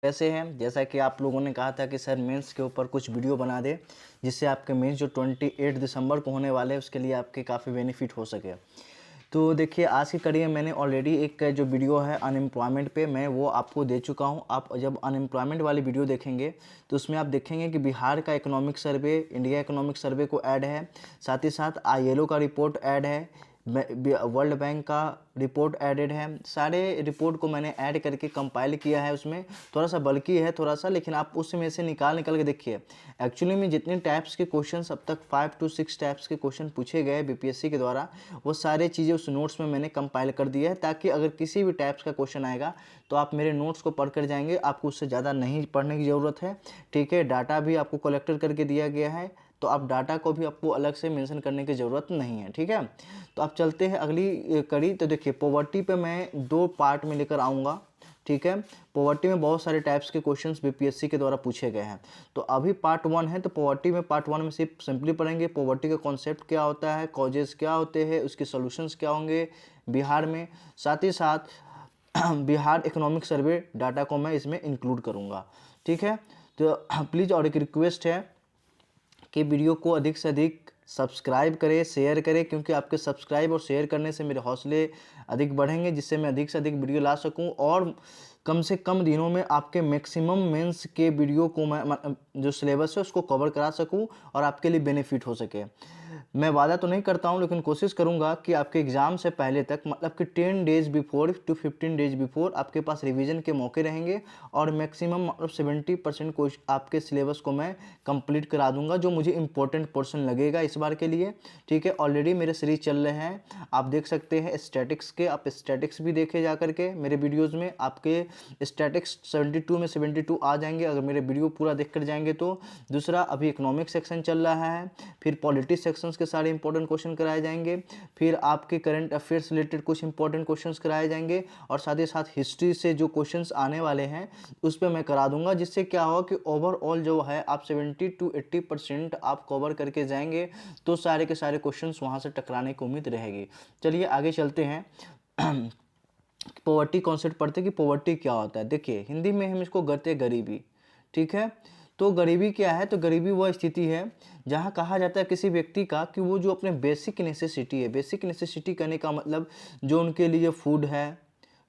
कैसे हैं? जैसा कि आप लोगों ने कहा था कि सर मेंस के ऊपर कुछ वीडियो बना दें, जिससे आपके मेंस जो 28 दिसंबर को होने वाले हैं उसके लिए आपके काफ़ी बेनिफिट हो सके। तो देखिए, आज की कड़ी में मैंने ऑलरेडी एक जो वीडियो है अनएम्प्लॉयमेंट पे, मैं वो आपको दे चुका हूँ। आप जब अनएम्प्लॉयमेंट वाली वीडियो देखेंगे तो उसमें आप देखेंगे कि बिहार का economic survey, India economic survey को ऐड है, साथ ही साथ आईएलओ का रिपोर्ट ऐड है, वर्ल्ड बैंक का रिपोर्ट एडेड है। सारे रिपोर्ट को मैंने ऐड करके कंपाइल किया है। उसमें थोड़ा सा बल्कि है थोड़ा सा, लेकिन आप उसमें से निकाल के देखिए। एक्चुअली में जितने टाइप्स के क्वेश्चन अब तक 5 to 6 टाइप्स के क्वेश्चन पूछे गए बीपीएससी के द्वारा, वो सारे चीज़ें उस नोट्स में मैंने कंपाइल कर दिया है, ताकि अगर किसी भी टाइप्स का क्वेश्चन आएगा तो आप मेरे नोट्स को पढ़ कर जाएंगे, आपको उससे ज़्यादा नहीं पढ़ने की ज़रूरत है। ठीक है, डाटा भी आपको कलेक्टर करके दिया गया है, तो आप डाटा को भी आपको अलग से मेंशन करने की ज़रूरत नहीं है। ठीक है, तो आप चलते हैं अगली कड़ी। तो देखिए, पॉवर्टी पे मैं 2 पार्ट में लेकर आऊँगा। ठीक है, पॉवर्टी में बहुत सारे टाइप्स के क्वेश्चंस बीपीएससी के द्वारा पूछे गए हैं। तो अभी पार्ट 1 है, तो पॉवर्टी में पार्ट 1 में सिर्फ सिंपली पढ़ेंगे पॉवर्टी का कॉन्सेप्ट क्या होता है, कॉजेज़ क्या होते हैं, उसके सॉल्यूशंस क्या होंगे बिहार में। साथ ही साथ बिहार इकोनॉमिक सर्वे डाटा को मैं इसमें इंक्लूड करूँगा। ठीक है, तो प्लीज़ और एक रिक्वेस्ट है कि वीडियो को अधिक से अधिक सब्सक्राइब करें, शेयर करें, क्योंकि आपके सब्सक्राइब और शेयर करने से मेरे हौसले अधिक बढ़ेंगे, जिससे मैं अधिक से अधिक वीडियो ला सकूं और कम से कम दिनों में आपके मैक्सिमम मेंस के वीडियो को मैं जो सिलेबस है उसको कवर करा सकूं और आपके लिए बेनिफिट हो सके। मैं वादा तो नहीं करता हूं, लेकिन कोशिश करूंगा कि आपके एग्ज़ाम से पहले तक, मतलब कि 10 days before to 15 days before आपके पास रिवीजन के मौके रहेंगे और मैक्सिमम मतलब 70% को आपके सिलेबस को मैं कंप्लीट करा दूंगा, जो मुझे इंपॉर्टेंट पोर्शन लगेगा इस बार के लिए। ठीक है, ऑलरेडी मेरे सीरीज चल रहे हैं, आप देख सकते हैं स्टैटिक्स के, आप स्टैटिक्स भी देखे जा करके मेरे वीडियोज़ में। आपके स्टैटिक्स 72 में 72 आ जाएंगे अगर मेरे वीडियो पूरा देख कर जाएंगे तो। दूसरा, अभी इकोनॉमिक सेक्शन चल रहा है, फिर पॉलिटिक्स सेक्शंस के सारे इंपॉर्टेंट क्वेश्चन कराए जाएंगे, फिर आपके करंट अफेयर्स रिलेटेड कुछ इंपॉर्टेंट क्वेश्चंस कराए जाएंगे, और साथ ही साथ हिस्ट्री से जो क्वेश्चंस आने वाले हैं उस पर मैं करा दूंगा, जिससे क्या होगा कि ओवरऑल जो है आप 70 to 80% आप कवर करके जाएंगे, तो सारे के सारे क्वेश्चंस वहां से टकराने की उम्मीद रहेगी। चलिए आगे चलते हैं। पॉवर्टी कॉन्सेप्ट पढ़ते कि पॉवर्टी क्या होता है। देखिए, हिंदी में हम इसको कहते हैं गरीबी। ठीक है, तो गरीबी क्या है? तो गरीबी वह स्थिति है जहाँ कहा जाता है किसी व्यक्ति का कि वो जो अपने बेसिक नेसेसिटी है, बेसिक नेसेसिटी करने का मतलब जो उनके लिए फूड है,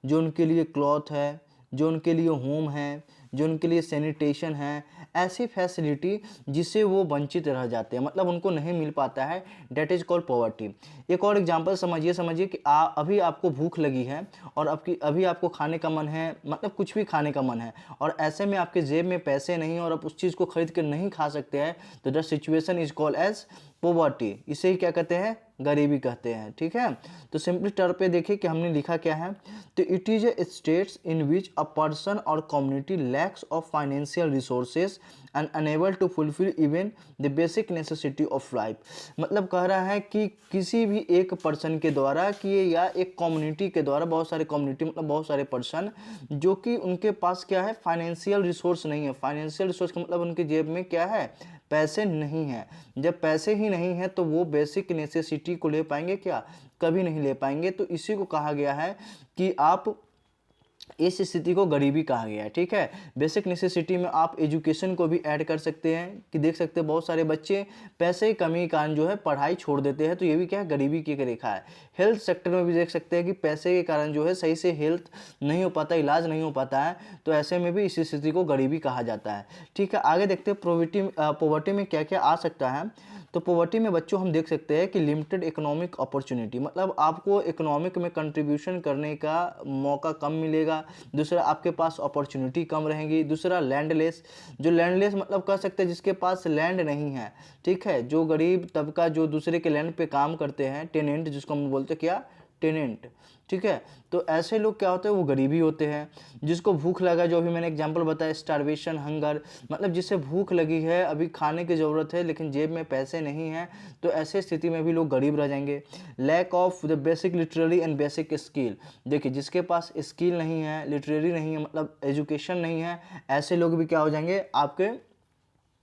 जो उनके लिए क्लॉथ है, जो उनके लिए होम है, जो उनके लिए सैनिटेशन है, ऐसी फैसिलिटी जिससे वो वंचित रह जाते हैं, मतलब उनको नहीं मिल पाता है, डेट इज़ कॉल्ड पॉवर्टी। एक और एग्जांपल समझिए कि अभी आपको भूख लगी है और अभी आपको खाने का मन है, मतलब कुछ भी खाने का मन है, और ऐसे में आपके जेब में पैसे नहीं और आप उस चीज़ को खरीद कर नहीं खा सकते हैं, तो the situation is called as poverty. इसे ही क्या कहते हैं? गरीबी कहते हैं। ठीक है, तो सिंपली टर्म पे देखिए कि हमने लिखा क्या है। तो it is a states in which a person और community lacks of financial resources and unable to fulfil even the basic necessity of life. मतलब कह रहा है कि किसी भी एक पर्सन के द्वारा कि या एक कम्युनिटी के द्वारा, बहुत सारे कम्युनिटी मतलब बहुत सारे पर्सन जो कि उनके पास क्या है, फाइनेंशियल रिसोर्स नहीं है। फाइनेंशियल रिसोर्स का मतलब उनके जेब में क्या है, पैसे नहीं हैं। जब पैसे ही नहीं है तो वो बेसिक नेसेसिटी को ले पाएंगे क्या? कभी नहीं ले पाएंगे। तो इसी को कहा गया है कि आप, इस स्थिति को गरीबी कहा गया है। ठीक है, बेसिक नेसेसिटी में आप एजुकेशन को भी ऐड कर सकते हैं कि देख सकते हैं बहुत सारे बच्चे पैसे की कमी के कारण जो है पढ़ाई छोड़ देते हैं, तो ये भी क्या है, गरीबी की रेखा है। हेल्थ सेक्टर में भी देख सकते हैं कि पैसे के कारण जो है सही से हेल्थ नहीं हो पाता, इलाज नहीं हो पाता है, तो ऐसे में भी इस स्थिति को गरीबी कहा जाता है। ठीक है, आगे देखते हैं पॉवर्टी में क्या क्या आ सकता है। तो पॉवर्टी में बच्चों हम देख सकते हैं कि लिमिटेड इकोनॉमिक अपॉर्चुनिटी, मतलब आपको इकोनॉमिक में कंट्रीब्यूशन करने का मौका कम मिलेगा। दूसरा, आपके पास अपॉर्चुनिटी कम रहेगी। दूसरा, लैंडलेस, जो लैंडलेस मतलब कह सकते हैं जिसके पास लैंड नहीं है। ठीक है, जो गरीब तबका जो दूसरे के लैंड पे काम करते हैं, टेनेंट जिसको हम बोलते हैं, क्या, टेनेंट। ठीक है, तो ऐसे लोग क्या होते हैं, वो गरीबी होते हैं। जिसको भूख लगा, जो अभी मैंने एग्जांपल बताया, स्टारवेशन, हंगर, मतलब जिससे भूख लगी है, अभी खाने की ज़रूरत है लेकिन जेब में पैसे नहीं हैं, तो ऐसे स्थिति में भी लोग गरीब रह जाएंगे। Lack of the basic literary and basic skill, देखिए जिसके पास स्किल नहीं है, लिटरेरी नहीं है, मतलब एजुकेशन नहीं है, ऐसे लोग भी क्या हो जाएंगे, आपके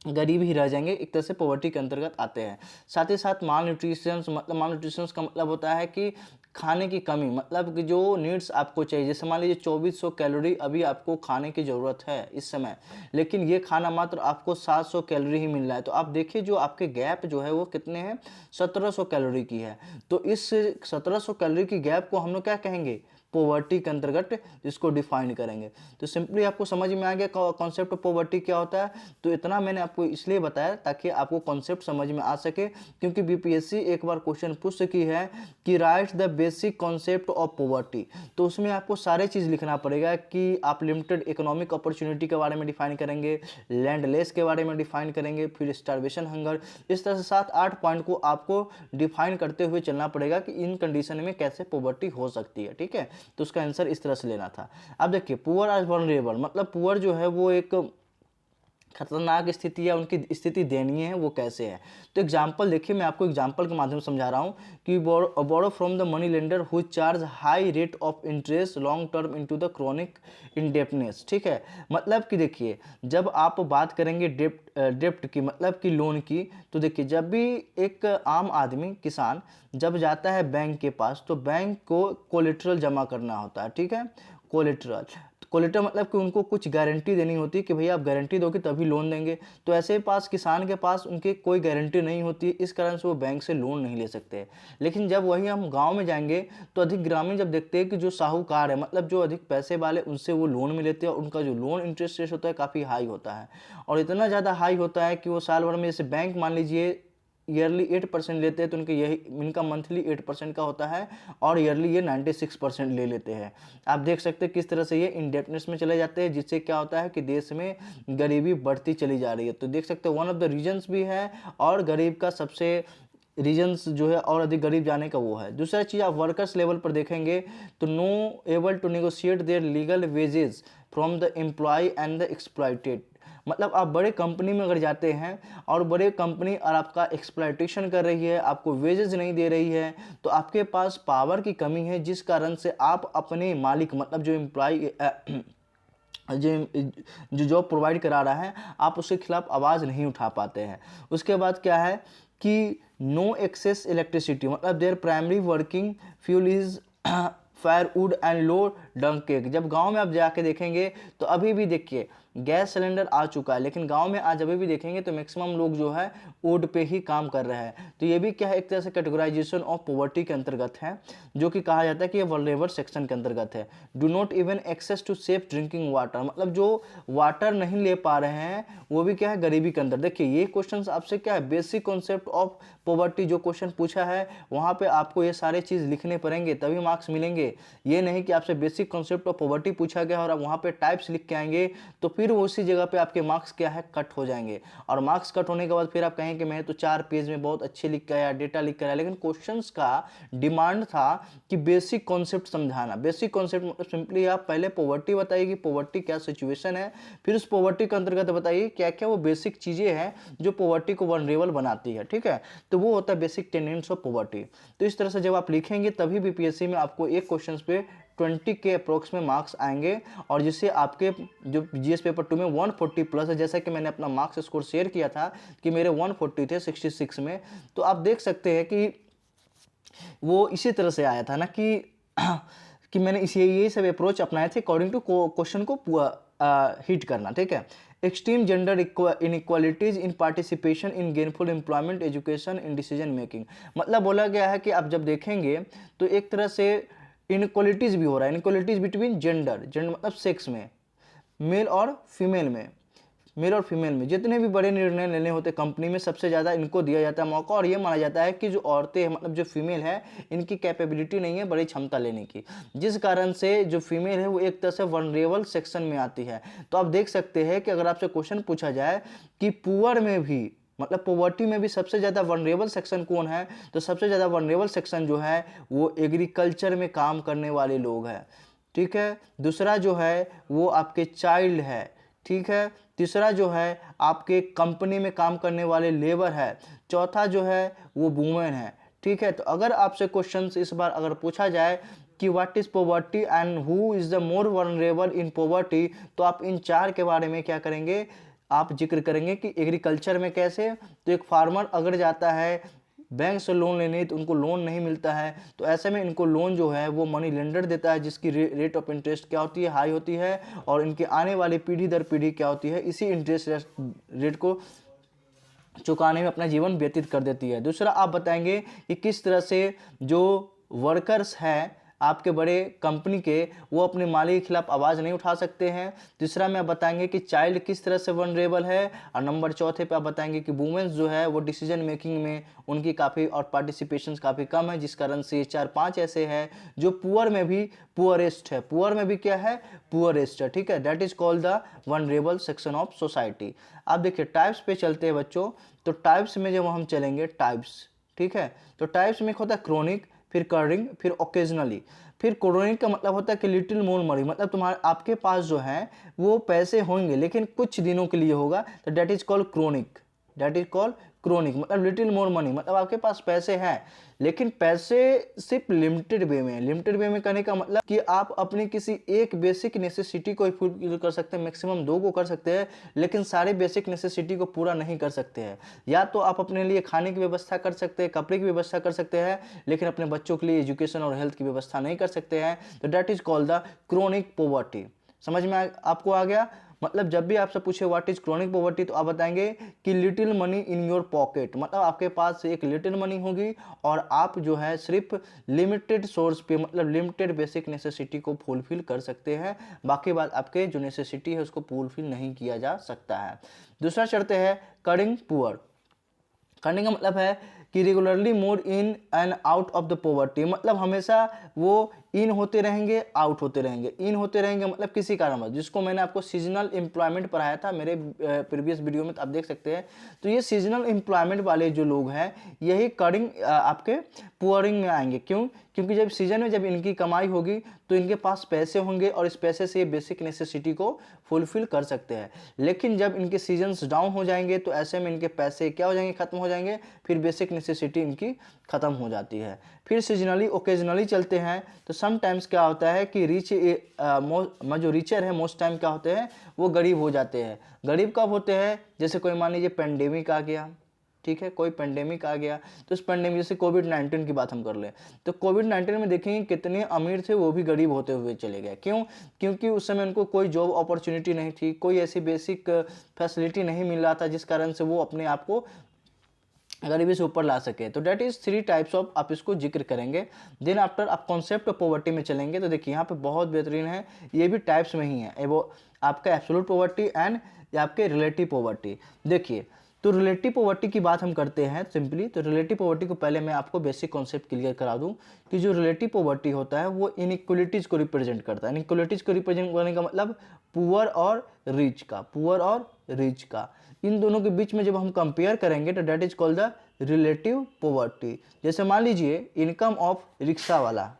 गरीब ही रह जाएंगे, एक तरह से पॉवर्टी के अंतर्गत आते हैं। साथ ही साथ माल न्यूट्रिशन, मतलब माल न्यूट्रिशन का मतलब होता है कि खाने की कमी, मतलब कि जो नीड्स आपको चाहिए, जैसे मान लीजिए 2400 कैलोरी अभी आपको खाने की ज़रूरत है इस समय, लेकिन ये खाना मात्र आपको 700 कैलोरी ही मिल रहा है। तो आप देखिए जो आपके गैप जो है वो कितने हैं, 1700 कैलोरी की है। तो इस 1700 कैलोरी की गैप को हम लोग क्या कहेंगे, पॉवर्टी के अंतर्गत इसको डिफाइन करेंगे। तो सिंपली आपको समझ में आ गया कॉन्सेप्ट ऑफ पॉवर्टी क्या होता है। तो इतना मैंने आपको इसलिए बताया ताकि आपको कॉन्सेप्ट समझ में आ सके, क्योंकि बीपीएससी एक बार क्वेश्चन पूछ सकी है कि right the basic concept of poverty. तो उसमें आपको सारे चीज़ लिखना पड़ेगा कि आप लिमिटेड इकोनॉमिक अपॉर्चुनिटी के बारे में डिफाइन करेंगे, लैंडलेस के बारे में डिफाइन करेंगे, फिर स्टारवेशन, हंगर, इस तरह से 7-8 पॉइंट को आपको डिफाइन करते हुए चलना पड़ेगा कि इन कंडीशन में कैसे पॉवर्टी हो सकती है। ठीक है, तो उसका आंसर इस तरह से लेना था। अब देखिए पुअर आर वल्नरेबल, मतलब पुअर जो है वो एक खतरनाक स्थिति है, उनकी स्थिति दयनीय है, वो कैसे है। तो एग्जाम्पल देखिए, मैं आपको एग्जाम्पल के माध्यम से समझा रहा हूँ कि borrow from the money lender who charge high rate of interest long term into the chronic indebtedness. ठीक है, मतलब कि देखिए जब आप बात करेंगे डेप्ट की, मतलब कि लोन की, तो देखिए जब भी एक आम आदमी किसान जब जाता है बैंक के पास, तो बैंक को कोलेटरल जमा करना होता है। ठीक है, कोलेटरल, कोलेटरल मतलब कि उनको कुछ गारंटी देनी होती है कि भैया आप गारंटी दोगे तभी लोन देंगे। तो ऐसे पास किसान के पास उनके कोई गारंटी नहीं होती है, इस कारण से वो बैंक से लोन नहीं ले सकते। लेकिन जब वही हम गांव में जाएंगे तो अधिक ग्रामीण जब देखते हैं कि जो साहूकार है, मतलब जो अधिक पैसे वाले, उनसे वो लोन में लेते हैं और उनका जो लोन इंटरेस्ट रेट होता है काफ़ी हाई होता है, और इतना ज़्यादा हाई होता है कि वो साल भर में, जैसे बैंक मान लीजिए ईयरली 8% लेते हैं, तो उनके यही इनका मंथली 8% का होता है, और ईयरली ये 96% ले लेते हैं। आप देख सकते हैं किस तरह से ये इंडेप्टनेस में चले जाते हैं, जिससे क्या होता है कि देश में गरीबी बढ़ती चली जा रही है। तो देख सकते हैं वन ऑफ द रीजन्स भी है, और गरीब का सबसे रीजन्स जो है और अधिक गरीब जाने का वो है। दूसरा चीज़ आप वर्कर्स लेवल पर देखेंगे तो no able to negotiate their legal wages from the employ and the exploited, मतलब आप बड़े कंपनी में अगर जाते हैं और बड़े कंपनी और आपका एक्सप्लॉयटेशन कर रही है, आपको वेजेस नहीं दे रही है, तो आपके पास पावर की कमी है, जिस कारण से आप अपने मालिक, मतलब जो एम्प्लॉय जो जॉब प्रोवाइड करा रहा है, आप उसके खिलाफ आवाज़ नहीं उठा पाते हैं। उसके बाद क्या है कि नो एक्सेस इलेक्ट्रिसिटी, मतलब their primary working fuel is firewood and low dung cake. जब गांव में आप जाके देखेंगे तो अभी भी देखिए गैस सिलेंडर आ चुका है, लेकिन गांव में आज अभी भी देखेंगे तो मैक्सिमम लोग जो है वुड पे ही काम कर रहे हैं। तो ये भी क्या है, एक तरह से कैटेगराइजेशन ऑफ पॉवर्टी के अंतर्गत है, जो कि कहा जाता है कि ये वल्नरेबल सेक्शन के अंतर्गत है। Do not even access to safe drinking water, मतलब जो वाटर नहीं ले पा रहे हैं वो भी क्या है, गरीबी के अंदर। देखिए ये क्वेश्चन आपसे क्या है, बेसिक कॉन्सेप्ट ऑफ पॉवर्टी जो क्वेश्चन पूछा है, वहाँ पे आपको ये सारे चीज़ लिखने पड़ेंगे तभी मार्क्स मिलेंगे। ये नहीं कि आपसे बेसिक कॉन्सेप्ट ऑफ पॉवर्टी पूछा गया और आप वहाँ पे टाइप्स लिख के आएंगे तो फिर उसी जगह पे आपके मार्क्स क्या है, कट हो जाएंगे। और मार्क्स कट होने के बाद फिर आप कहेंगे कि मैं तो 4 पेज में बहुत अच्छे लिख के आया, डेटा लिख कर आया, लेकिन क्वेश्चंस का डिमांड था कि बेसिक कॉन्सेप्ट समझाना। बेसिक कॉन्सेप्ट मतलब सिंपली आप पहले पॉवर्टी बताइए कि पॉवर्टी क्या सिचुएशन है, फिर उस पॉवर्टी के अंतर्गत बताइए क्या क्या वो बेसिक चीज़ें हैं जो पॉवर्टी को वल्नरेबल बनाती है। ठीक है, तो वो होता है बेसिक टेंडेंट्स ऑफ पॉवर्टी। तो इस तरह से जब आप लिखेंगे तभी बीपीएससी में आपको एक क्वेश्चन पे 20 के अप्रोक्स में मार्क्स आएंगे, और जिससे आपके जो जीएस पेपर 2 में 140 प्लस है। जैसा कि मैंने अपना मार्क्स स्कोर शेयर किया था कि मेरे 140 थे 66 में, तो आप देख सकते हैं कि वो इसी तरह से आया था ना कि मैंने इसी यही सब अप्रोच अपनाए थे अकॉर्डिंग टू क्वेश्चन को हिट करना। ठीक है, extreme gender inequalities in participation in gainful employment, education, in decision making, मतलब बोला गया है कि आप जब देखेंगे तो एक तरह से इनइक्वालिटीज भी हो रहा है, इनइक्वालिटीज बिटवीन जेंडर, जेंडर मतलब सेक्स में, मेल और फीमेल में, मेल और फीमेल में जितने भी बड़े निर्णय लेने होते कंपनी में सबसे ज़्यादा इनको दिया जाता है मौका, और ये माना जाता है कि जो औरतें हैं, मतलब जो फीमेल है, इनकी कैपेबिलिटी नहीं है बड़ी क्षमता लेने की, जिस कारण से जो फीमेल है वो एक तरह से वल्नरेबल सेक्शन में आती है। तो आप देख सकते हैं कि अगर आपसे क्वेश्चन पूछा जाए कि पुअर में भी, मतलब पॉवर्टी में भी सबसे ज़्यादा वल्नरेबल सेक्शन कौन है, तो सबसे ज़्यादा वल्नरेबल सेक्शन जो है वो एग्रीकल्चर में काम करने वाले लोग हैं। ठीक है, दूसरा जो है वो आपके चाइल्ड है। ठीक है, तीसरा जो है आपके कंपनी में काम करने वाले लेबर है, चौथा जो है वो वुमेन है। ठीक है, तो अगर आपसे क्वेश्चन इस बार अगर पूछा जाए कि what is poverty and who is the more vulnerable in poverty, तो आप इन चार के बारे में क्या करेंगे, आप जिक्र करेंगे कि एग्रीकल्चर में कैसे। तो एक फार्मर अगर जाता है बैंक से लोन लेने तो उनको लोन नहीं मिलता है, तो ऐसे में इनको लोन जो है वो मनी लेंडर देता है, जिसकी रेट ऑफ इंटरेस्ट क्या होती है, हाई होती है, और इनके आने वाली पीढ़ी दर पीढ़ी क्या होती है, इसी इंटरेस्ट रेट को चुकाने में अपना जीवन व्यतीत कर देती है। दूसरा आप बताएंगे कि किस तरह से जो वर्कर्स हैं आपके बड़े कंपनी के, वो अपने मालिक के खिलाफ आवाज़ नहीं उठा सकते हैं। तीसरा में आप बताएंगे कि चाइल्ड किस तरह से वनरेबल है। और नंबर चौथे पे आप बताएंगे कि वुमेन्स जो है वो डिसीजन मेकिंग में उनकी काफ़ी और पार्टिसिपेशन काफ़ी कम है, जिस कारण से 4-5 ऐसे हैं जो पुअर में भी पुअरेस्ट है। पुअर में भी क्या है, पुअरेस्ट है, ठीक है। That is called the vulnerable section of society. आप देखिए टाइप्स पे चलते हैं बच्चों। तो टाइप्स में जब हम चलेंगे टाइप्स, ठीक है, तो टाइप्स में होता है क्रोनिक, फिर कर्डिंग, फिर ओकेजनली। फिर क्रोनिक का मतलब होता है कि लिटिल मोर मनी, मतलब तुम्हारे आपके पास जो है वो पैसे होंगे लेकिन कुछ दिनों के लिए होगा, तो that is called chronic. That is called chronic, मतलब लिटिल मोर मनी, मतलब आपके पास पैसे हैं लेकिन पैसे सिर्फ लिमिटेड वे में। लिमिटेड वे में कहने का मतलब कि आप अपनी किसी एक बेसिक नेसेसिटी को फुलफिल कर सकते हैं, मैक्सिमम 2 को कर सकते हैं, लेकिन सारे बेसिक नेसेसिटी को पूरा नहीं कर सकते हैं। या तो आप अपने लिए खाने की व्यवस्था कर सकते हैं, कपड़े की व्यवस्था कर सकते हैं, लेकिन अपने बच्चों के लिए एजुकेशन और हेल्थ की व्यवस्था नहीं कर सकते हैं, तो that is called the chronic poverty. समझ में आपको आ गया। मतलब जब भी आपसे पूछे व्हाट इज क्रोनिक पॉवर्टी, तो आप बताएंगे कि little money in your pocket, मतलब आपके पास एक लिटिल मनी होगी और आप जो है सिर्फ लिमिटेड सोर्स पे, मतलब लिमिटेड बेसिक नेसेसिटी को फुलफिल कर सकते हैं, बाकी बात आपके जो नेसेसिटी है उसको फुलफिल नहीं किया जा सकता है। दूसरा शर्त है करिंग पुअर। करने का मतलब है कि regularly more in and out of the poverty, मतलब हमेशा वो इन होते रहेंगे, आउट होते रहेंगे। इन होते रहेंगे मतलब किसी कारणवश, जिसको मैंने आपको सीजनल एम्प्लॉयमेंट पढ़ाया था मेरे प्रीवियस वीडियो में, तो आप देख सकते हैं। तो ये सीजनल एम्प्लॉयमेंट वाले जो लोग हैं यही करिंग आपके पुअरिंग में आएंगे। क्यों? क्योंकि जब सीजन में जब इनकी कमाई होगी तो इनके पास पैसे होंगे और इस पैसे से ये बेसिक नेसेसिटी को फुलफिल कर सकते हैं। लेकिन जब इनके सीजन्स डाउन हो जाएंगे तो ऐसे में इनके पैसे क्या हो जाएंगे, खत्म हो जाएंगे, फिर बेसिक नेसेसिटी इनकी खत्म हो जाती है। फिर सीजनली ओकेजनली चलते हैं तो समटाइम्स क्या होता है कि जो रिचर है मोस्ट टाइम क्या होते हैं, वो गरीब हो जाते हैं। गरीब कब होते हैं? जैसे कोई मान लीजिए पेंडेमिक आ गया, ठीक है, कोई पेंडेमिक आ गया, तो इस पेंडेमिक जैसे कोविड-19 की बात हम कर लें, तो कोविड-19 में देखेंगे कितने अमीर थे वो भी गरीब होते हुए चले गए। क्यों? क्योंकि उस समय उनको कोई जॉब अपॉर्चुनिटी नहीं थी, कोई ऐसी बेसिक फैसिलिटी नहीं मिल रहा था जिस कारण से वो अपने आप को गरीबी से ऊपर ला सके। तो डेट इज 3 टाइप्स ऑफ, आप इसको जिक्र करेंगे। देन आफ्टर आप कॉन्सेप्ट ऑफ पॉवर्टी में चलेंगे तो देखिए यहाँ पे बहुत बेहतरीन है, ये भी टाइप्स में ही है, वो आपका एब्सोल्यूट पॉवर्टी एंड आपके रिलेटिव पॉवर्टी। देखिए तो रिलेटिव पॉवर्टी की बात हम करते हैं सिंपली। तो रिलेटिव पॉवर्टी को पहले मैं आपको बेसिक कॉन्सेप्ट क्लियर करा दूं कि जो रिलेटिव पॉवर्टी होता है वो इनइक्वलिटीज़ को रिप्रेजेंट करता है। इनइक्वलिटीज़ को रिप्रेजेंट करने का मतलब पुअर और रिच का, पुअर और रिच का, इन दोनों के बीच में जब हम कंपेयर करेंगे तो that is called the relative poverty. जैसे मान लीजिए इनकम ऑफ रिक्शा वाला,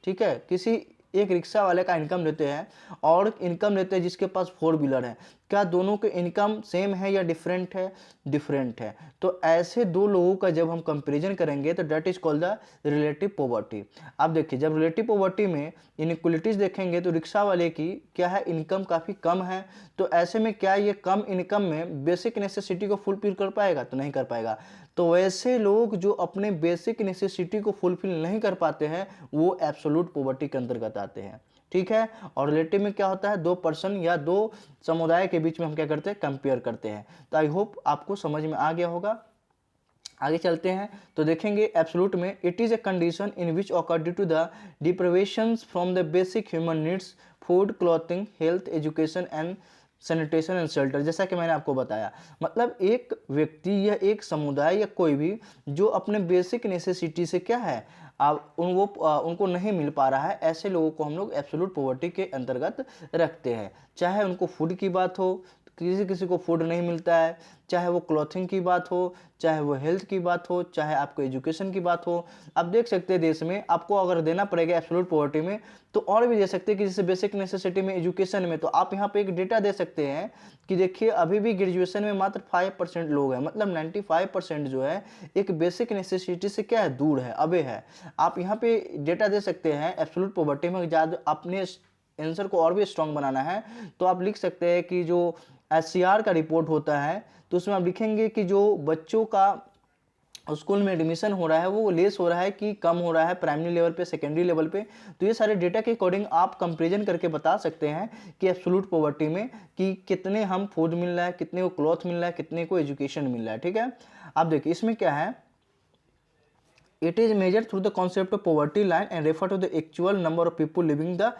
ठीक है, किसी एक रिक्शा वाले का इनकम लेते हैं और इनकम लेते हैं जिसके पास 4 व्हीलर है, क्या दोनों के इनकम सेम है या डिफरेंट है? डिफरेंट है। तो ऐसे दो लोगों का जब हम कंपैरिजन करेंगे तो that is called the relative poverty. अब देखिए जब रिलेटिव पॉवर्टी में इनइक्वलिटीज देखेंगे तो रिक्शा वाले की क्या है, इनकम काफ़ी कम है, तो ऐसे में क्या ये कम इनकम में बेसिक नेसेसिटी को फुलफिल कर पाएगा? तो नहीं कर पाएगा। तो वैसे लोग जो अपने बेसिक नेसेसिटी को फुलफिल नहीं कर पाते हैं वो एब्सोल्यूट पॉवर्टी के अंतर्गत आते हैं, ठीक है। और रिलेटिव में क्या होता है, 2 पर्सन या 2 समुदाय के बीच में हम क्या करते हैं, कंपेयर करते हैं। तो आई होप आपको समझ में आ गया होगा। आगे चलते हैं तो देखेंगे एब्सोल्यूट में it is a condition in which occur due to the deprivations from the basic human needs, food, clothing, health, education and sanitation and shelter. जैसा कि मैंने आपको बताया, मतलब एक व्यक्ति या एक समुदाय या कोई भी जो अपने बेसिक नेसेसिटी से क्या है, उनको नहीं मिल पा रहा है, ऐसे लोगों को हम लोग एब्सोल्यूट पॉवर्टी के अंतर्गत रखते हैं। चाहे उनको फूड की बात हो, किसी किसी को फूड नहीं मिलता है, चाहे वो क्लॉथिंग की बात हो, चाहे वो हेल्थ की बात हो, चाहे आपको एजुकेशन की बात हो। आप देख सकते हैं देश में आपको अगर देना पड़ेगा एब्सोल्यूट पॉवर्टी में तो और भी दे सकते हैं कि जैसे बेसिक नेसेसिटी में, एजुकेशन में। तो आप यहाँ पे एक डेटा दे सकते हैं कि देखिए अभी भी ग्रेजुएशन में मात्र 5% लोग हैं, मतलब 95% जो है एक बेसिक नेसेसिटी से क्या है, दूर है, अबे है। आप यहाँ पे डेटा दे सकते हैं एब्सोल्यूट पॉवर्टी में। ज़्यादा अपने आंसर को और भी स्ट्रॉन्ग बनाना है तो आप लिख सकते हैं कि जो SCR का रिपोर्ट होता है तो उसमें आप लिखेंगे कि जो बच्चों का स्कूल में एडमिशन हो रहा है वो लेस हो रहा है कि कम हो रहा है प्राइमरी लेवल पे, सेकेंडरी लेवल पे। तो ये सारे डेटा के अकॉर्डिंग आप कंपेरिजन करके बता सकते हैं कि एब्सोल्यूट पॉवर्टी में कि कितने हम फूड मिल रहा है, कितने को क्लॉथ मिल रहा है, कितने को एजुकेशन मिल रहा है। ठीक है, आप देखिए इसमें क्या है, it is measured through the concept of poverty line and refer to the actual number of people living the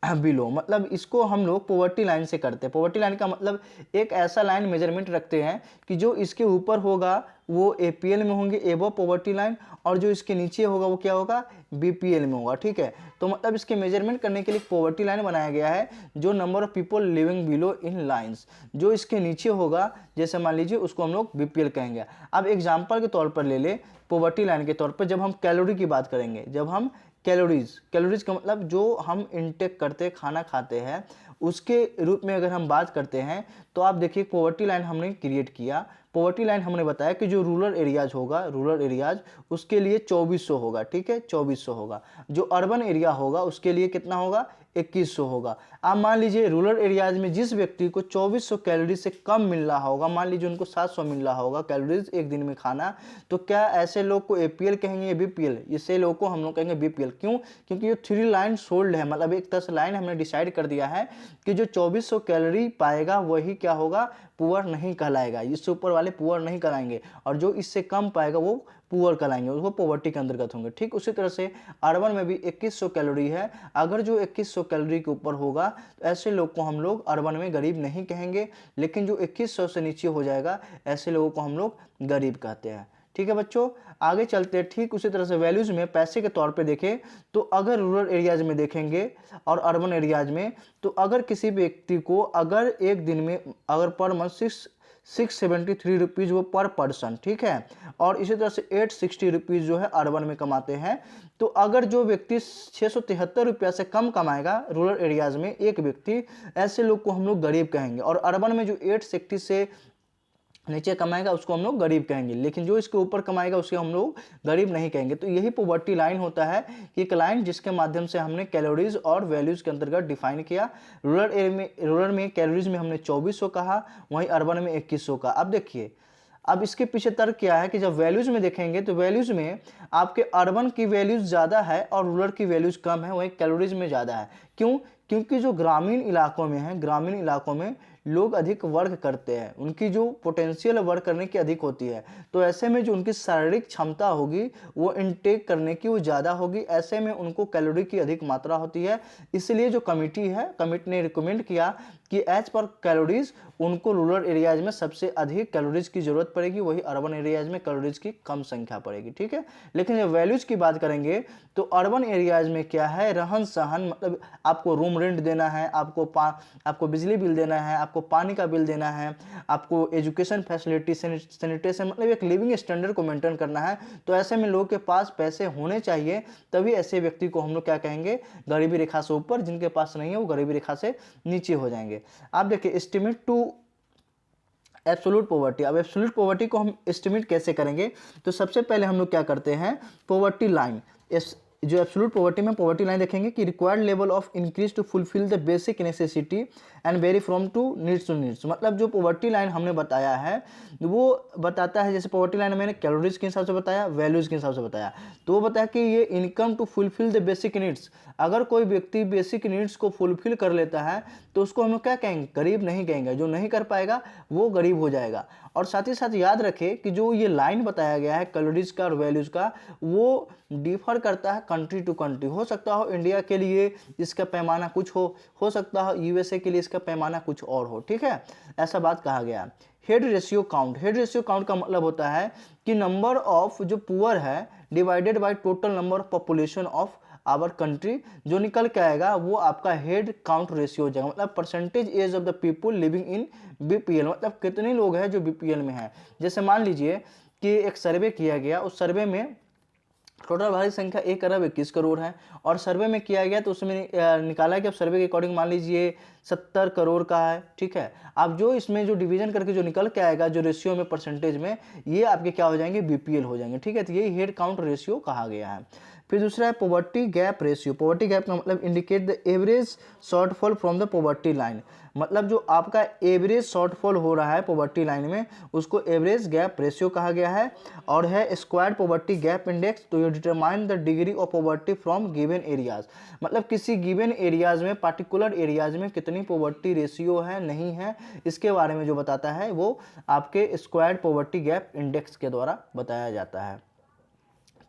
below. मतलब इसको हम लोग पॉवर्टी लाइन से करते हैं। पॉवर्टी लाइन का मतलब एक ऐसा लाइन मेजरमेंट रखते हैं कि जो इसके ऊपर होगा वो APL में होंगे, एबव पॉवर्टी लाइन, और जो इसके नीचे होगा वो क्या होगा, BPL में होगा। ठीक है, तो मतलब इसके मेजरमेंट करने के लिए पॉवर्टी लाइन बनाया गया है जो number of people living below in lines, जो इसके नीचे होगा जैसे मान लीजिए उसको हम लोग BPL कहेंगे। अब एग्जाम्पल के तौर पर ले ले, पॉवर्टी लाइन के तौर पर जब हम कैलोरी की बात करेंगे, जब हम कैलोरीज का मतलब जो हम इनटेक करते हैं, खाना खाते हैं, उसके रूप में अगर हम बात करते हैं तो आप देखिए पॉवर्टी लाइन हमने क्रिएट किया। पॉवर्टी लाइन हमने बताया कि जो रूरल एरियाज होगा, रूरल एरियाज उसके लिए 2400 होगा। ठीक है, 2400 होगा। जो अर्बन एरिया होगा उसके लिए कितना होगा, 2100 होगा। आप मान लीजिए रूरल एरियाज में जिस व्यक्ति को 2400 कैलोरी से कम मिल रहा होगा, मान लीजिए उनको 700 मिल रहा होगा कैलोरीज एक दिन में खाना, तो क्या ऐसे लोग को APL कहेंगे या BPL? इससे लोग को हम लोग कहेंगे BPL। क्यों? क्योंकि ये 3 लाइन सोल्ड है, मतलब एक तरह से लाइन हमने डिसाइड कर दिया है कि जो 2400 कैलोरी पाएगा वही क्या होगा, पुअर नहीं कहलाएगा, इससे ऊपर वाले पुअर नहीं कहलाएंगे, और जो इससे कम पाएगा वो पुअर कहलाएंगे, उसको पॉवर्टी के अंतर्गत होंगे। ठीक उसी तरह से अर्बन में भी 2100 कैलोरी है, अगर जो 2100 कैलोरी के ऊपर होगा तो ऐसे लोग को हम लोग अर्बन में गरीब नहीं कहेंगे, लेकिन जो 2100 से नीचे हो जाएगा ऐसे लोगों को हम लोग गरीब कहते हैं। ठीक है बच्चों, आगे चलते हैं। ठीक उसी तरह से वैल्यूज में पैसे के तौर पे देखें तो अगर रूरल एरियाज में देखेंगे और अर्बन एरियाज में, तो अगर किसी व्यक्ति को अगर एक दिन में अगर पर मंथ 673 रुपीज़ वो पर पर्सन, ठीक है, और इसी तरह से 860 रुपीज़ जो है अर्बन में कमाते हैं, तो अगर जो व्यक्ति 673 रुपया से कम कमाएगा रूरल एरियाज में एक व्यक्ति, ऐसे लोग को हम लोग गरीब कहेंगे, और अर्बन में जो 860 से नीचे कमाएगा उसको हम लोग गरीब कहेंगे, लेकिन जो इसके ऊपर कमाएगा उसको हम लोग गरीब नहीं कहेंगे। तो यही पॉवर्टी लाइन होता है कि एक लाइन जिसके माध्यम से हमने कैलोरीज और वैल्यूज के अंतर्गत डिफाइन किया। रूरल में कैलोरीज में हमने 2400 कहा, वहीं अर्बन में 2100 का। अब देखिए, अब इसके पीछे तर्क क्या है कि जब वैल्यूज में देखेंगे तो वैल्यूज में आपके अर्बन की वैल्यूज ज़्यादा है और रूरल की वैल्यूज कम है, वहीं कैलोरीज में ज़्यादा है। क्यों? क्योंकि जो ग्रामीण इलाकों में है, ग्रामीण इलाकों में लोग अधिक वर्क करते हैं, उनकी जो पोटेंशियल वर्क करने की अधिक होती है, तो ऐसे में जो उनकी शारीरिक क्षमता होगी वो इनटेक करने की वो ज़्यादा होगी, ऐसे में उनको कैलोरी की अधिक मात्रा होती है। इसलिए जो कमिटी है, कमिटी ने रिकमेंड किया कि एज पर कैलोरीज उनको रूरल एरियाज में सबसे अधिक कैलोरीज की जरूरत पड़ेगी, वही अर्बन एरियाज में कैलोरीज की कम संख्या पड़ेगी। ठीक है, लेकिन जब वैल्यूज की बात करेंगे तो अर्बन एरियाज में क्या है, रहन सहन, मतलब आपको रूम रेंट देना है, आपको बिजली बिल देना है, आपको पानी का बिल देना है, आपको एजुकेशन फैसिलिटी, सैनिटेशन, मतलब एक लिविंग स्टैंडर्ड को मेंटेन करना है। तो ऐसे में लोगों के पास पैसे होने चाहिए, तभी ऐसे व्यक्ति को हम लोग क्या कहेंगे, गरीबी रेखा से ऊपर, जिनके पास नहीं है वो गरीबी रेखा से नीचे हो जाएंगे। आप देखिए एस्टिमेट टू एब्सोल्यूट पॉवर्टी। अब एब्सोल्यूट पॉवर्टी को हम एस्टिमेट कैसे करेंगे, तो सबसे पहले हम लोग क्या करते हैं, पॉवर्टी लाइन, जो एब्सोल्यूट पॉवर्टी में पॉवर्टी लाइन देखेंगे कि required level of increase to fulfil the basic necessity and vary from to needs. मतलब जो पॉवर्टी लाइन हमने बताया है वो बताता है, जैसे पॉवर्टी लाइन मैंने कैलोरीज के हिसाब से बताया, वैल्यूज के हिसाब से बताया, तो वो बताया कि ये income to fulfil the basic needs. अगर कोई व्यक्ति बेसिक नीड्स को फुलफिल कर लेता है तो उसको हम लोग क्या कहेंगे, गरीब नहीं कहेंगे, जो नहीं कर पाएगा वो गरीब हो जाएगा। और साथ ही साथ याद रखें कि जो ये लाइन बताया गया है कैलोरीज का और वैल्यूज का, वो डिफर करता है कंट्री टू कंट्री। हो सकता हो इंडिया के लिए इसका पैमाना कुछ हो सकता हो USA के लिए इसका पैमाना कुछ और हो। ठीक है, ऐसा बात कहा गया। Head ratio count, head ratio count का मतलब होता है कि नंबर ऑफ जो पुअर है divided by total number of population of our country, जो निकल के आएगा वो आपका हेड काउंट रेशियो हो जाएगा। मतलब percentage as of the people living in BPL, मतलब कितने लोग हैं जो BPL में हैं। जैसे मान लीजिए कि एक सर्वे किया गया, उस सर्वे में टोटल भारत संख्या 1 अरब 21 करोड़ है, और सर्वे में किया गया तो उसमें निकाला कि अब सर्वे के अकॉर्डिंग मान लीजिए 70 करोड़ का है। ठीक है, अब जो इसमें जो डिवीजन करके जो निकल के आएगा जो रेशियो में परसेंटेज में, ये आपके क्या हो जाएंगे, BPL हो जाएंगे। ठीक है, तो यही हेड काउंट रेशियो कहा गया है। फिर दूसरा है poverty gap ratio. Poverty gap का मतलब indicate the average shortfall from the poverty line, मतलब जो आपका एवरेज शॉर्टफॉल हो रहा है पॉवर्टी लाइन में उसको एवरेज गैप रेशियो कहा गया है। और है स्क्वायर्ड पॉवर्टी गैप इंडेक्स, तो you determine the degree of poverty from given areas, मतलब किसी गिवन एरियाज में पार्टिकुलर एरियाज में कितनी पॉवर्टी रेशियो है नहीं है, इसके बारे में जो बताता है वो आपके स्क्वायर्ड पॉवर्टी गैप इंडेक्स के द्वारा बताया जाता है।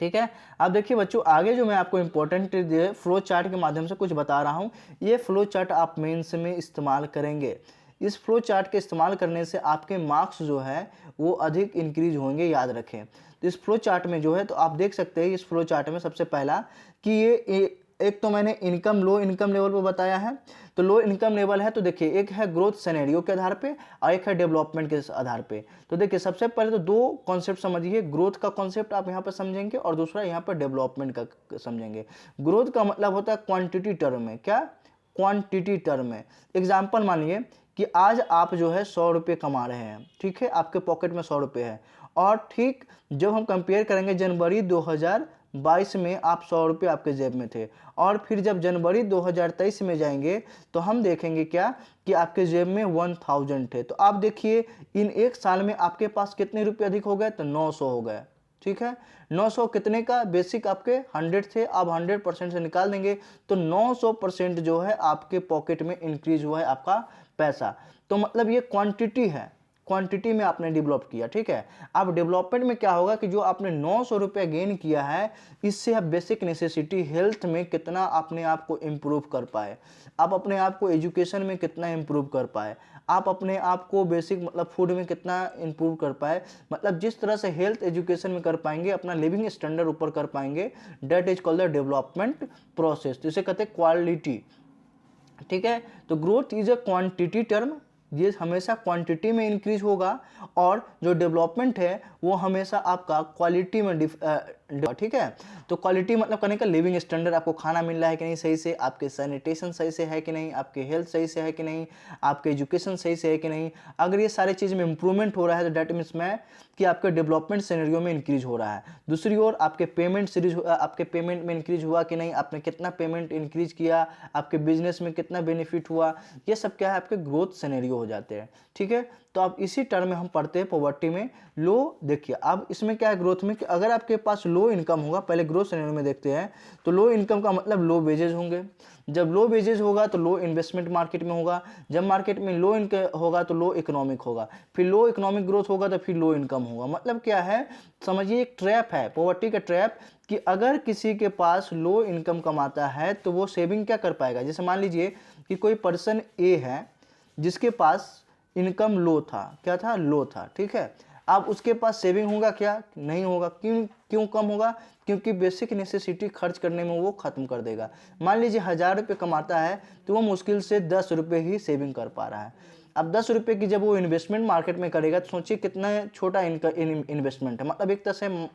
ठीक है, अब देखिए बच्चों आगे जो मैं आपको इंपॉर्टेंट फ्लो चार्ट के माध्यम से कुछ बता रहा हूँ, ये फ्लो चार्ट आप मेंस में इस्तेमाल करेंगे। इस फ्लो चार्ट के इस्तेमाल करने से आपके मार्क्स जो है वो अधिक इंक्रीज होंगे, याद रखें। तो इस फ्लो चार्ट में जो है तो आप देख सकते हैं इस फ्लो चार्ट में सबसे पहला कि ये एक तो मैंने इनकम लो इनकम लेवल पर बताया है, तो लो इनकम लेवल है तो देखिए एक है ग्रोथ सिनेरियो के आधार पे और एक है डेवलपमेंट के आधार पे। तो देखिए सबसे पहले तो दो कॉन्सेप्ट समझिए, ग्रोथ का कॉन्सेप्ट आप यहाँ पर समझेंगे और दूसरा यहाँ पर डेवलपमेंट का समझेंगे। ग्रोथ का मतलब होता है क्वांटिटी टर्म में, क्या क्वांटिटी टर्म में। एग्जाम्पल मानिए कि आज आप जो है 100 रुपये कमा रहे हैं, ठीक है, आपके पॉकेट में 100 रुपये है, और ठीक जब हम कंपेयर करेंगे जनवरी 2022 में आप 100 रुपये आपके जेब में थे, और फिर जब जनवरी 2023 में जाएंगे तो हम देखेंगे क्या कि आपके जेब में 1000 थे। तो आप देखिए इन एक साल में आपके पास कितने रुपये अधिक हो गए, तो 900 हो गए। ठीक है, 900 कितने का, बेसिक आपके 100 थे, आप 100% से निकाल देंगे तो 900% जो है आपके पॉकेट में इंक्रीज हुआ है आपका पैसा। तो मतलब ये क्वांटिटी है, क्वांटिटी में आपने डेवलप किया। ठीक है, अब डेवलपमेंट में क्या होगा कि जो आपने 900 रुपये गेन किया है इससे आप बेसिक नेसेसिटी हेल्थ में कितना अपने आप को इम्प्रूव कर पाए, आप अपने आप को एजुकेशन में कितना इम्प्रूव कर पाए, आप अपने आप को बेसिक मतलब फूड में कितना इम्प्रूव कर पाए, मतलब जिस तरह से हेल्थ एजुकेशन में कर पाएंगे अपना लिविंग स्टैंडर्ड ऊपर कर पाएंगे, that is called the development process, तो इसे कहते हैं क्वालिटी। ठीक है, तो growth is a quantity term, ये हमेशा क्वांटिटी में इंक्रीज होगा, और जो डेवलपमेंट है वो हमेशा आपका क्वालिटी में ठीक है, तो क्वालिटी मतलब करने का लिविंग स्टैंडर्ड, आपको खाना मिल रहा है कि नहीं सही से, आपके सैनिटेशन सही से है कि नहीं, आपके हेल्थ सही से है कि नहीं, आपके एजुकेशन सही से है कि नहीं। अगर ये सारे चीज़ में इंप्रूवमेंट हो रहा है तो डेट मीन्स में कि आपके डेवलपमेंट सिनेरियो में इंक्रीज हो रहा है। दूसरी ओर आपके पेमेंट सीरीज, आपके पेमेंट में इंक्रीज हुआ कि नहीं, आपने कितना पेमेंट इंक्रीज किया, आपके बिजनेस में कितना बेनिफिट हुआ, ये सब क्या है आपके ग्रोथ सिनेरियो हो जाते हैं। ठीक है, तो आप इसी टर्म में हम पढ़ते हैं पॉवर्टी में लो। देखिए अब इसमें क्या है ग्रोथ में कि अगर आपके पास लो इनकम होगा, पहले ग्रोथ सिनेरियो में देखते हैं, तो लो इनकम का मतलब लो वेजेज होंगे, जब लो वेजेज होगा तो लो इन्वेस्टमेंट मार्केट में होगा, जब मार्केट में लो इनकम होगा तो लो इकोनॉमिक होगा, फिर लो इकोनॉमिक ग्रोथ होगा तो फिर लो इनकम होगा। मतलब क्या है समझिए, एक ट्रैप है पॉवर्टी का ट्रैप, कि अगर किसी के पास लो इनकम कमाता है तो वो सेविंग क्या कर पाएगा। जैसे मान लीजिए कि कोई पर्सन ए है जिसके पास इनकम लो था, क्या था, लो था। ठीक है, अब उसके पास सेविंग होगा क्या, नहीं होगा। क्यों कम होगा, क्योंकि बेसिक नेसेसिटी खर्च करने में वो खत्म कर देगा। मान लीजिए 1000 रुपये कमाता है तो वो मुश्किल से 10 रुपये ही सेविंग कर पा रहा है। अब 10 रुपये की जब वो इन्वेस्टमेंट मार्केट में करेगा तो सोचिए कितना छोटा इन्वेस्टमेंट है, मतलब एक तरह से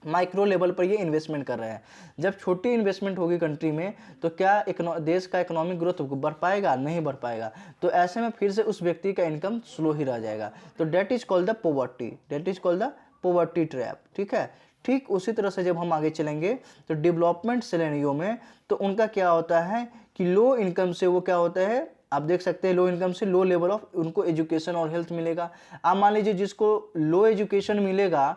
माइक्रो लेवल पर ये इन्वेस्टमेंट कर रहे हैं। जब छोटी इन्वेस्टमेंट होगी कंट्री में तो क्या देश का इकोनॉमिक ग्रोथ बढ़ पाएगा, नहीं बढ़ पाएगा। तो ऐसे में फिर से उस व्यक्ति का इनकम स्लो ही रह जाएगा। तो that is called the poverty, that is called the poverty trap. ठीक है, ठीक उसी तरह से जब हम आगे चलेंगे तो डेवलपमेंट सिनेरियो में तो उनका क्या होता है कि लो इनकम से वो क्या होता है, आप देख सकते हैं लो इनकम से लो लेवल ऑफ उनको एजुकेशन और हेल्थ मिलेगा। आप मान लीजिए जिसको लो एजुकेशन मिलेगा,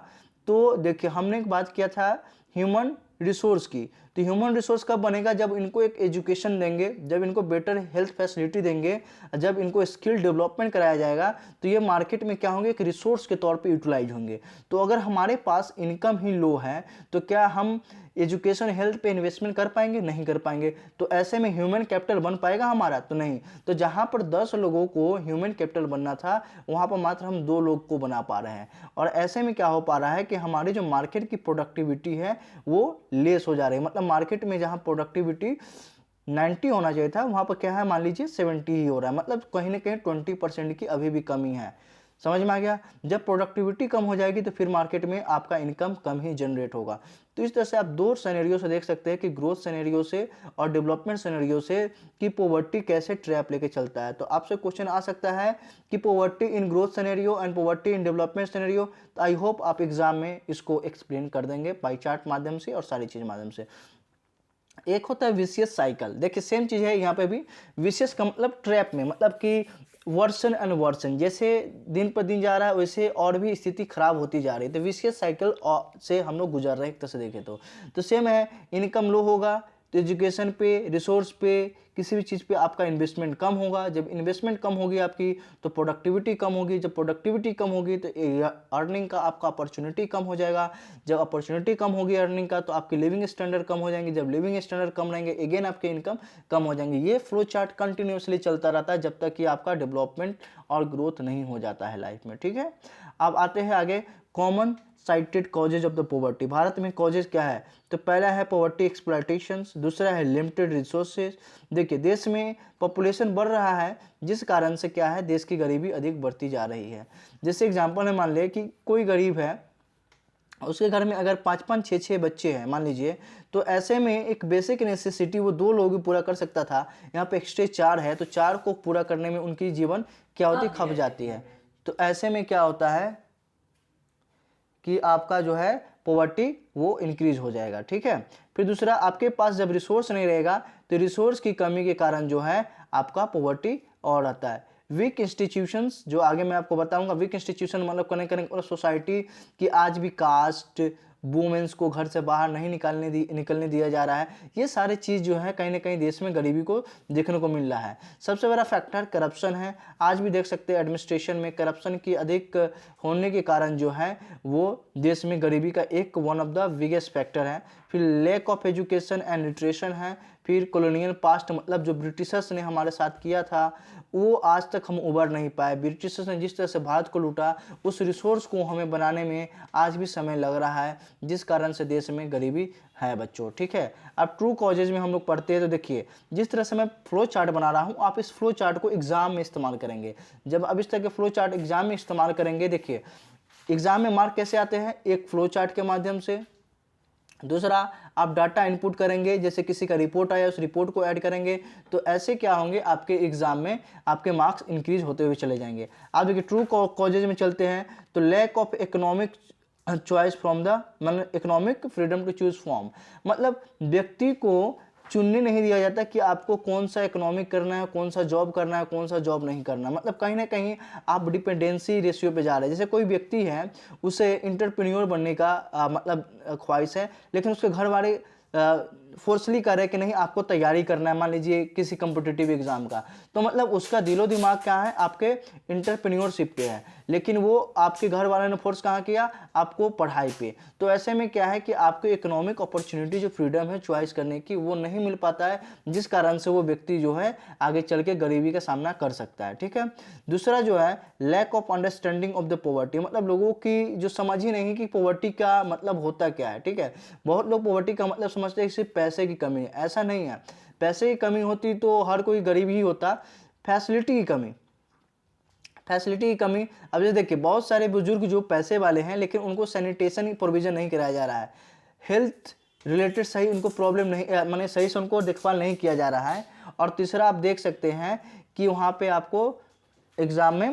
तो देखिए हमने एक बात किया था ह्यूमन रिसोर्स की, तो ह्यूमन रिसोर्स कब बनेगा, जब इनको एक एजुकेशन देंगे, जब इनको बेटर हेल्थ फैसिलिटी देंगे, जब इनको स्किल डेवलपमेंट कराया जाएगा तो ये मार्केट में क्या होंगे, एक रिसोर्स के तौर पे यूटिलाइज होंगे। तो अगर हमारे पास इनकम ही लो है तो क्या हम एजुकेशन हेल्थ पे इन्वेस्टमेंट कर पाएंगे, नहीं कर पाएंगे। तो ऐसे में ह्यूमन कैपिटल बन पाएगा हमारा, तो नहीं। तो जहाँ पर 10 लोगों को ह्यूमन कैपिटल बनना था वहाँ पर मात्र हम 2 लोग को बना पा रहे हैं, और ऐसे में क्या हो पा रहा है कि हमारी जो मार्केट की प्रोडक्टिविटी है वो लेस हो जा रही है। मतलब मार्केट में जहाँ प्रोडक्टिविटी 90 होना चाहिए था वहाँ पर क्या है मान लीजिए 70 ही हो रहा है, मतलब कहीं ना कहीं 20% की अभी भी कमी है। समझ में आ गया। जब प्रोडक्टिविटी कम हो जाएगी तो फिर मार्केट में आपका इनकम कम ही जनरेट होगा। तो इस तरह से आप दो सिनेरियो से देख सकते हैं कि ग्रोथ सिनेरियो से और डेवलपमेंट सिनेरियो से कि पॉवर्टी कैसे ट्रैप लेके चलता है। तो आपसे क्वेश्चन आ सकता है कि poverty in growth scenario and poverty in development scenario. तो आई होप आप एग्जाम में इसको एक्सप्लेन कर देंगे बाई चार्ट माध्यम से और सारी चीज़ माध्यम से। एक होता है विशियस साइकिल। देखिए सेम चीज़ है यहाँ पे भी। विशियस का मतलब ट्रैप में, मतलब कि वर्सन एंड वर्सन, जैसे दिन पर दिन जा रहा है वैसे और भी स्थिति खराब होती जा रही है। तो विशियस साइकिल से हम लोग गुजर रहे हैं एक तरह से देखें तो सेम है। इनकम लो होगा तो एजुकेशन पे, रिसोर्स पे, किसी भी चीज़ पे आपका इन्वेस्टमेंट कम होगा। जब इन्वेस्टमेंट कम होगी आपकी तो प्रोडक्टिविटी कम होगी। जब प्रोडक्टिविटी कम होगी तो अर्निंग का आपका अपॉर्चुनिटी कम हो जाएगा। जब अपॉर्चुनिटी कम होगी अर्निंग का तो आपकी लिविंग स्टैंडर्ड कम हो जाएंगे। जब लिविंग स्टैंडर्ड कम रहेंगे अगेन आपके इनकम कम हो जाएंगे। ये फ्लो चार्ट कंटिन्यूसली चलता रहता है जब तक कि आपका डेवलपमेंट और ग्रोथ नहीं हो जाता है लाइफ में। ठीक है, अब आते हैं आगे common cited causes of the poverty. भारत में कॉजेज क्या है? तो पहला है पॉवर्टी एक्सप्लॉयटेशन, दूसरा है लिमिटेड रिसोर्सेज। देखिए देश में पॉपुलेशन बढ़ रहा है जिस कारण से क्या है, देश की गरीबी अधिक बढ़ती जा रही है। जैसे एग्जांपल है, मान ले कि कोई गरीब है, उसके घर में अगर 5-5, 6-6 बच्चे हैं मान लीजिए, तो ऐसे में एक बेसिक नेसेसिटी वो 2 लोग भी पूरा कर सकता था, यहाँ पे एक्स्ट्रा 4 है तो 4 को पूरा करने में उनकी जीवन क्या होती, खप जाती है। तो ऐसे में क्या होता है कि आपका जो है पॉवर्टी वो इंक्रीज हो जाएगा। ठीक है, फिर दूसरा आपके पास जब रिसोर्स नहीं रहेगा तो रिसोर्स की कमी के कारण जो है आपका पॉवर्टी और आता है। वीक इंस्टीट्यूशंस, जो आगे मैं आपको बताऊंगा। वीक इंस्टीट्यूशन मतलब कनेक्ट सोसाइटी की आज भी कास्ट, वुमेन्स को घर से बाहर नहीं निकलने दिया जा रहा है। ये सारे चीज़ जो है कहीं ना कहीं देश में गरीबी को देखने को मिल रहा है। सबसे बड़ा फैक्टर करप्शन है। आज भी देख सकते हैं एडमिनिस्ट्रेशन में करप्शन की अधिक होने के कारण जो है वो देश में गरीबी का एक one of the biggest factor है। फिर lack of education and nutrition है। फिर कॉलोनियल पास्ट, मतलब जो ब्रिटिशर्स ने हमारे साथ किया था वो आज तक हम उबर नहीं पाए। ब्रिटिशर्स ने जिस तरह से भारत को लूटा, उस रिसोर्स को हमें बनाने में आज भी समय लग रहा है, जिस कारण से देश में गरीबी है बच्चों। ठीक है, अब ट्रू कॉजेज में हम लोग पढ़ते हैं तो देखिए जिस तरह से मैं फ्लो चार्ट बना रहा हूँ, आप इस फ्लो चार्ट को एग्जाम में इस्तेमाल करेंगे। जब अब इस तरह के फ्लो चार्ट एग्जाम में इस्तेमाल करेंगे, देखिए एग्जाम में मार्क कैसे आते हैं, एक फ्लो चार्ट के माध्यम से। दूसरा आप डाटा इनपुट करेंगे, जैसे किसी का रिपोर्ट आया उस रिपोर्ट को ऐड करेंगे, तो ऐसे क्या होंगे आपके एग्जाम में आपके मार्क्स इंक्रीज होते हुए चले जाएंगे। आप देखिए ट्रू कॉजेज में चलते हैं तो lack of economic choice from the, मतलब economic freedom to choose from, मतलब व्यक्ति को चुनने नहीं दिया जाता कि आपको कौन सा इकोनॉमिक करना है, कौन सा जॉब करना है, कौन सा जॉब नहीं करना। मतलब कहीं ना कहीं आप डिपेंडेंसी रेशियो पे जा रहे हैं। जैसे कोई व्यक्ति है उसे इंटरप्रेन्योर बनने का मतलब ख्वाहिश है, लेकिन उसके घर वाले फोर्सली कर रहे हैं कि नहीं आपको तैयारी करना है, मान लीजिए किसी कम्पिटिटिव एग्जाम का, तो मतलब उसका दिलो दिमाग क्या है आपके इंटरप्रेन्योरशिप पे है, लेकिन वो आपके घर वालों ने फोर्स कहाँ किया, आपको पढ़ाई पे। तो ऐसे में क्या है कि आपको इकोनॉमिक अपॉर्चुनिटी जो फ्रीडम है चॉइस करने की वो नहीं मिल पाता है, जिस कारण से वो व्यक्ति जो है आगे चल के गरीबी का सामना कर सकता है। ठीक है, दूसरा जो है lack of understanding of the poverty, मतलब लोगों की जो समझ ही नहीं कि पॉवर्टी का मतलब होता क्या है। ठीक है, बहुत लोग पॉवर्टी का मतलब समझते हैं कि सिर्फ पैसे की कमी है, ऐसा नहीं है। पैसे की कमी होती तो हर कोई गरीब ही होता। फैसिलिटी की कमी, फैसिलिटी की कमी, अब जैसे देखिए बहुत सारे बुजुर्ग जो पैसे वाले हैं लेकिन उनको सैनिटेशन की प्रोविज़न नहीं कराया जा रहा है, हेल्थ रिलेटेड सही उनको प्रॉब्लम नहीं, माने सही से उनको देखभाल नहीं किया जा रहा है। और तीसरा आप देख सकते हैं कि वहाँ पे आपको एग्ज़ाम में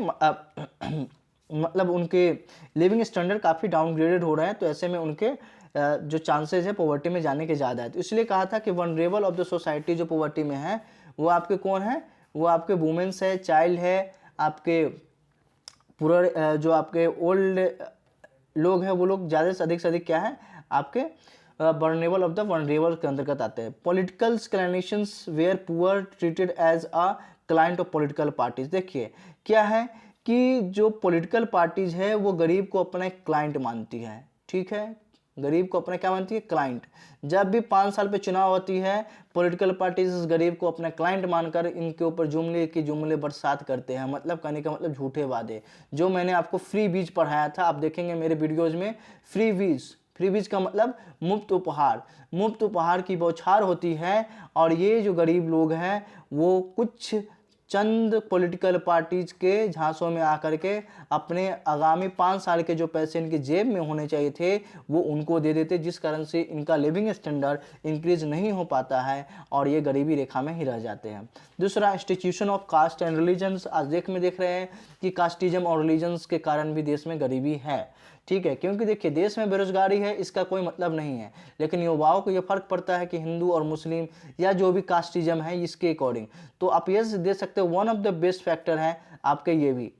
मतलब उनके लिविंग स्टैंडर्ड काफ़ी डाउनग्रेडेड हो रहे हैं, तो ऐसे में उनके जो चांसेस है पॉवर्टी में जाने के ज़्यादा है। तो इसलिए कहा था कि वनरेबल ऑफ द सोसाइटी जो पॉवर्टी में है वो आपके कौन है, वो आपके वुमेन्स है, चाइल्ड है, आपके पूरा जो आपके ओल्ड लोग हैं वो लोग ज़्यादा से अधिक क्या है आपके वनरेबल ऑफ द वनरेबल के अंतर्गत आते हैं। Political clientelism where poor treated as a client of political parties. देखिए क्या है कि जो पॉलिटिकल पार्टीज है वो गरीब को अपना एक क्लाइंट मानती है। ठीक है, गरीब को अपना क्या मानती है, क्लाइंट। जब भी 5 साल पे चुनाव होती है पॉलिटिकल पार्टीज गरीब को अपना क्लाइंट मानकर इनके ऊपर जुमले की जुमले बरसात करते हैं। मतलब कहने का मतलब झूठे वादे, जो मैंने आपको फ्री बीज पढ़ाया था, आप देखेंगे मेरे वीडियोज में, फ्री बीज का मतलब मुफ्त उपहार की बौछार होती है। और ये जो गरीब लोग हैं वो कुछ चंद पॉलिटिकल पार्टीज के झांसों में आकर के अपने आगामी 5 साल के जो पैसे इनकी जेब में होने चाहिए थे वो उनको दे देते, जिस कारण से इनका लिविंग स्टैंडर्ड इंक्रीज नहीं हो पाता है और ये गरीबी रेखा में ही रह जाते हैं। दूसरा, institution of caste and religions. आज देख रहे हैं कि कास्टिज्म और रिलीजन्स के कारण भी देश में गरीबी है, ठीक है, क्योंकि देखिए देश में बेरोजगारी है इसका कोई मतलब नहीं है, लेकिन युवाओं को ये फर्क पड़ता है कि हिंदू और मुस्लिम या जो भी कास्टिज्म है इसके अकॉर्डिंग। तो आप ये दे सकते हो one of the best factor है आपके ये भी।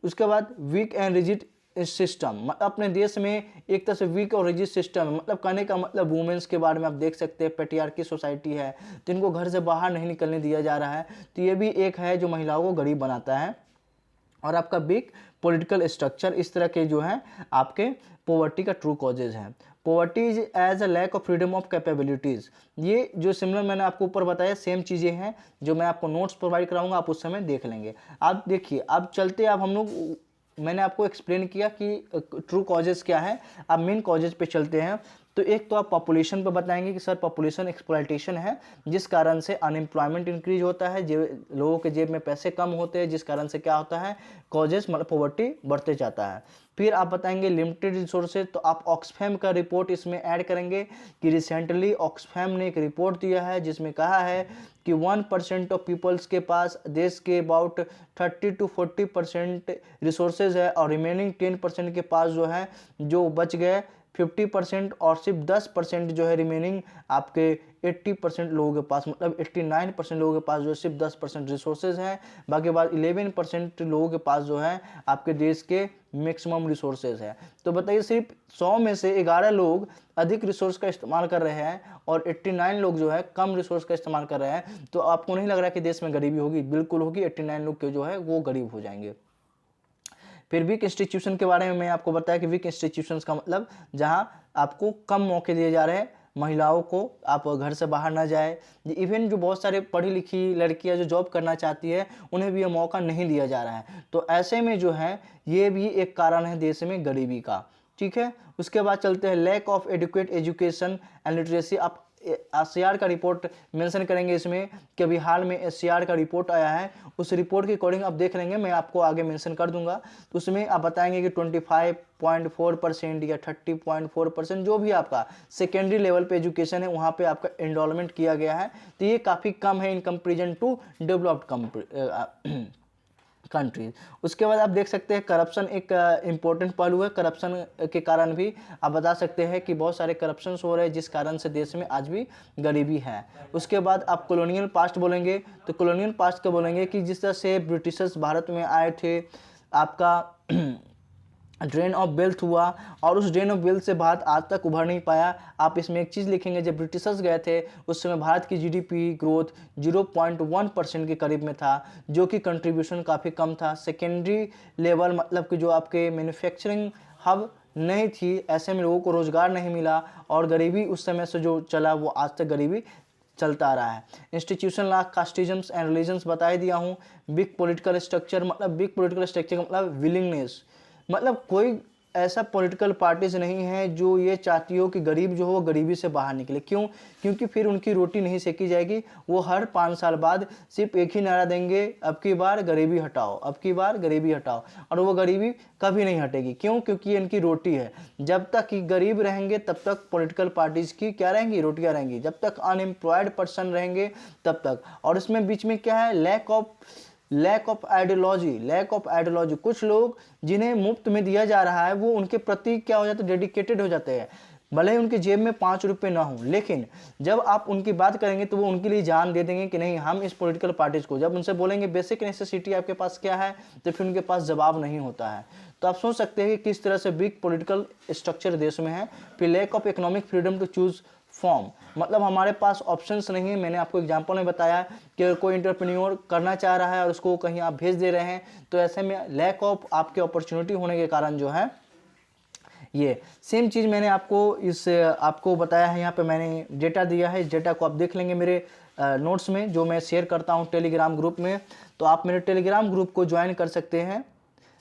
उसके बाद वीक एंड रिजिड सिस्टम, मतलब अपने देश में एक तरह से वीक और रिजिड सिस्टम, मतलब कहने का मतलब वुमेन्स के बारे में आप देख सकते हैं पेट्रियार्की सोसाइटी है, तो इनको घर से बाहर नहीं निकलने दिया जा रहा है, तो ये भी एक है जो महिलाओं को गरीब बनाता है। और आपका बिग पॉलिटिकल स्ट्रक्चर, इस तरह के जो है आपके पॉवर्टी का ट्रू कॉजेज हैं। Poverty is as a lack of freedom of capabilities. ये जो सिमिलर मैंने आपको ऊपर बताया सेम चीज़ें हैं जो मैं आपको नोट्स प्रोवाइड कराऊंगा, आप उस समय देख लेंगे। आप देखिए, अब चलते अब हम लोग, मैंने आपको एक्सप्लेन किया कि ट्रू कॉजेज क्या है, अब मेन कॉजेज पे चलते हैं। तो एक तो आप पॉपुलेशन पर बताएंगे कि सर पॉपुलेशन एक्सप्लॉइटेशन है, जिस कारण से अनएम्प्लॉयमेंट इंक्रीज होता है, लोगों के जेब में पैसे कम होते हैं, जिस कारण से क्या होता है कॉजेज मतलब पॉवर्टी बढ़ते जाता है। फिर आप बताएंगे लिमिटेड रिसोर्सेज, तो आप ऑक्सफैम का रिपोर्ट इसमें ऐड करेंगे कि रिसेंटली ऑक्सफैम ने एक रिपोर्ट दिया है जिसमें कहा है कि 1% ऑफ पीपल्स के पास देश के अबाउट 30 to 40% रिसोर्सेज है और रिमेनिंग 10% के पास जो है जो बच गए 50% और सिर्फ 10% जो है रिमेनिंग आपके 80% लोगों के पास, मतलब 89% लोगों के पास जो है सिर्फ 10% रिसोर्सेज हैं, बाकी बाद 11% लोगों के पास जो है आपके देश के मैक्सिमम रिसोर्सेज है। तो बताइए सिर्फ 100 में से 11 लोग अधिक रिसोर्स का इस्तेमाल कर रहे हैं और 89 लोग जो है कम रिसोर्स का इस्तेमाल कर रहे हैं, तो आपको नहीं लग रहा कि देश में गरीबी होगी? बिल्कुल होगी, 89 लोग के जो है वो गरीब हो जाएंगे। फिर वीक इंस्टीट्यूशन के बारे में मैं आपको बताया कि वीक इंस्टीट्यूशंस का मतलब जहां आपको कम मौके दिए जा रहे हैं, महिलाओं को आप घर से बाहर ना जाए, इवन जो बहुत सारे पढ़ी लिखी लड़कियां जो जॉब करना चाहती है उन्हें भी ये मौका नहीं दिया जा रहा है। तो ऐसे में जो है ये भी एक कारण है देश में गरीबी का, ठीक है। उसके बाद चलते हैं lack of educate education and literacy. आप एससीआर का रिपोर्ट मेंशन करेंगे इसमें कि अभी हाल में एससीआर का रिपोर्ट आया है, उस रिपोर्ट के अकॉर्डिंग आप देख लेंगे, मैं आपको आगे मेंशन कर दूंगा। तो उसमें आप बताएंगे कि 25.4% या 30.4% जो भी आपका सेकेंडरी लेवल पे एजुकेशन है वहाँ पे आपका एनरोलमेंट किया गया है, तो ये काफ़ी कम है in comparison to developed countries. उसके बाद आप देख सकते हैं करप्शन एक इम्पोर्टेंट पहलू है। करप्शन के कारण भी आप बता सकते हैं कि बहुत सारे करप्शंस हो रहे हैं जिस कारण से देश में आज भी गरीबी है। उसके बाद आप कॉलोनियल पास्ट बोलेंगे, तो कॉलोनियल पास्ट का बोलेंगे कि जिस तरह से ब्रिटिशर्स भारत में आए थे, आपका ड्रेन ऑफ वेल्थ हुआ और उस ड्रेन ऑफ वेल्थ से भारत आज तक उभर नहीं पाया। आप इसमें एक चीज़ लिखेंगे, जब ब्रिटिशर्स गए थे उस समय भारत की जीडीपी ग्रोथ 0.1% के करीब में था, जो कि कंट्रीब्यूशन काफ़ी कम था। सेकेंडरी लेवल मतलब कि जो आपके मैन्युफैक्चरिंग हब नहीं थी, ऐसे में लोगों को रोज़गार नहीं मिला और गरीबी उस समय से जो चला वो आज तक गरीबी चलता आ रहा है। इंस्टीट्यूशन लॉ, कास्टिज्म्स एंड रिलीजन्स बता ही दिया हूँ। बिग पॉलिटिकल स्ट्रक्चर, मतलब बिग पॉलिटिकल स्ट्रक्चर का मतलब विलिंगनेस, मतलब कोई ऐसा पॉलिटिकल पार्टीज नहीं है जो ये चाहती हो कि गरीब जो हो वो गरीबी से बाहर निकले। क्यों? क्योंकि फिर उनकी रोटी नहीं सेकी जाएगी। वो हर 5 साल बाद सिर्फ एक ही नारा देंगे, अब की बार गरीबी हटाओ, अब की बार गरीबी हटाओ, और वो गरीबी कभी नहीं हटेगी। क्यों? क्योंकि ये इनकी रोटी है। जब तक कि गरीब रहेंगे तब तक पॉलिटिकल पार्टीज की क्या रहेंगी? रोटियां रहेंगी। जब तक अनएम्प्लॉयड पर्सन रहेंगे तब तक। और इसमें बीच में क्या है? Lack of ideology. कुछ लोग जिन्हें मुफ्त में दिया जा रहा है वो उनके प्रति क्या हो जाते हैं? डेडिकेटेड हो जाते हैं। भले ही उनके जेब में 5 रुपये ना हो, लेकिन जब आप उनकी बात करेंगे तो वो उनके लिए जान दे देंगे कि नहीं, हम इस पॉलिटिकल पार्टीज को। जब उनसे बोलेंगे बेसिक नेसेसिटी आपके पास क्या है, तो फिर उनके पास जवाब नहीं होता है। तो आप सोच सकते हैं कि किस तरह से बिग पॉलिटिकल स्ट्रक्चर देश में है। फिर lack of economic freedom to choose form, मतलब हमारे पास ऑप्शंस नहीं है। मैंने आपको एग्जांपल में बताया कि कोई इंटरप्रेन्योर करना चाह रहा है और उसको कहीं आप भेज दे रहे हैं, तो ऐसे में लैक ऑफ आपके अपॉर्चुनिटी होने के कारण जो है ये सेम चीज़ मैंने आपको बताया है। यहाँ पे मैंने डेटा दिया है, इस डेटा को आप देख लेंगे मेरे नोट्स में जो मैं शेयर करता हूँ टेलीग्राम ग्रुप में। तो आप मेरे टेलीग्राम ग्रुप को ज्वाइन कर सकते हैं।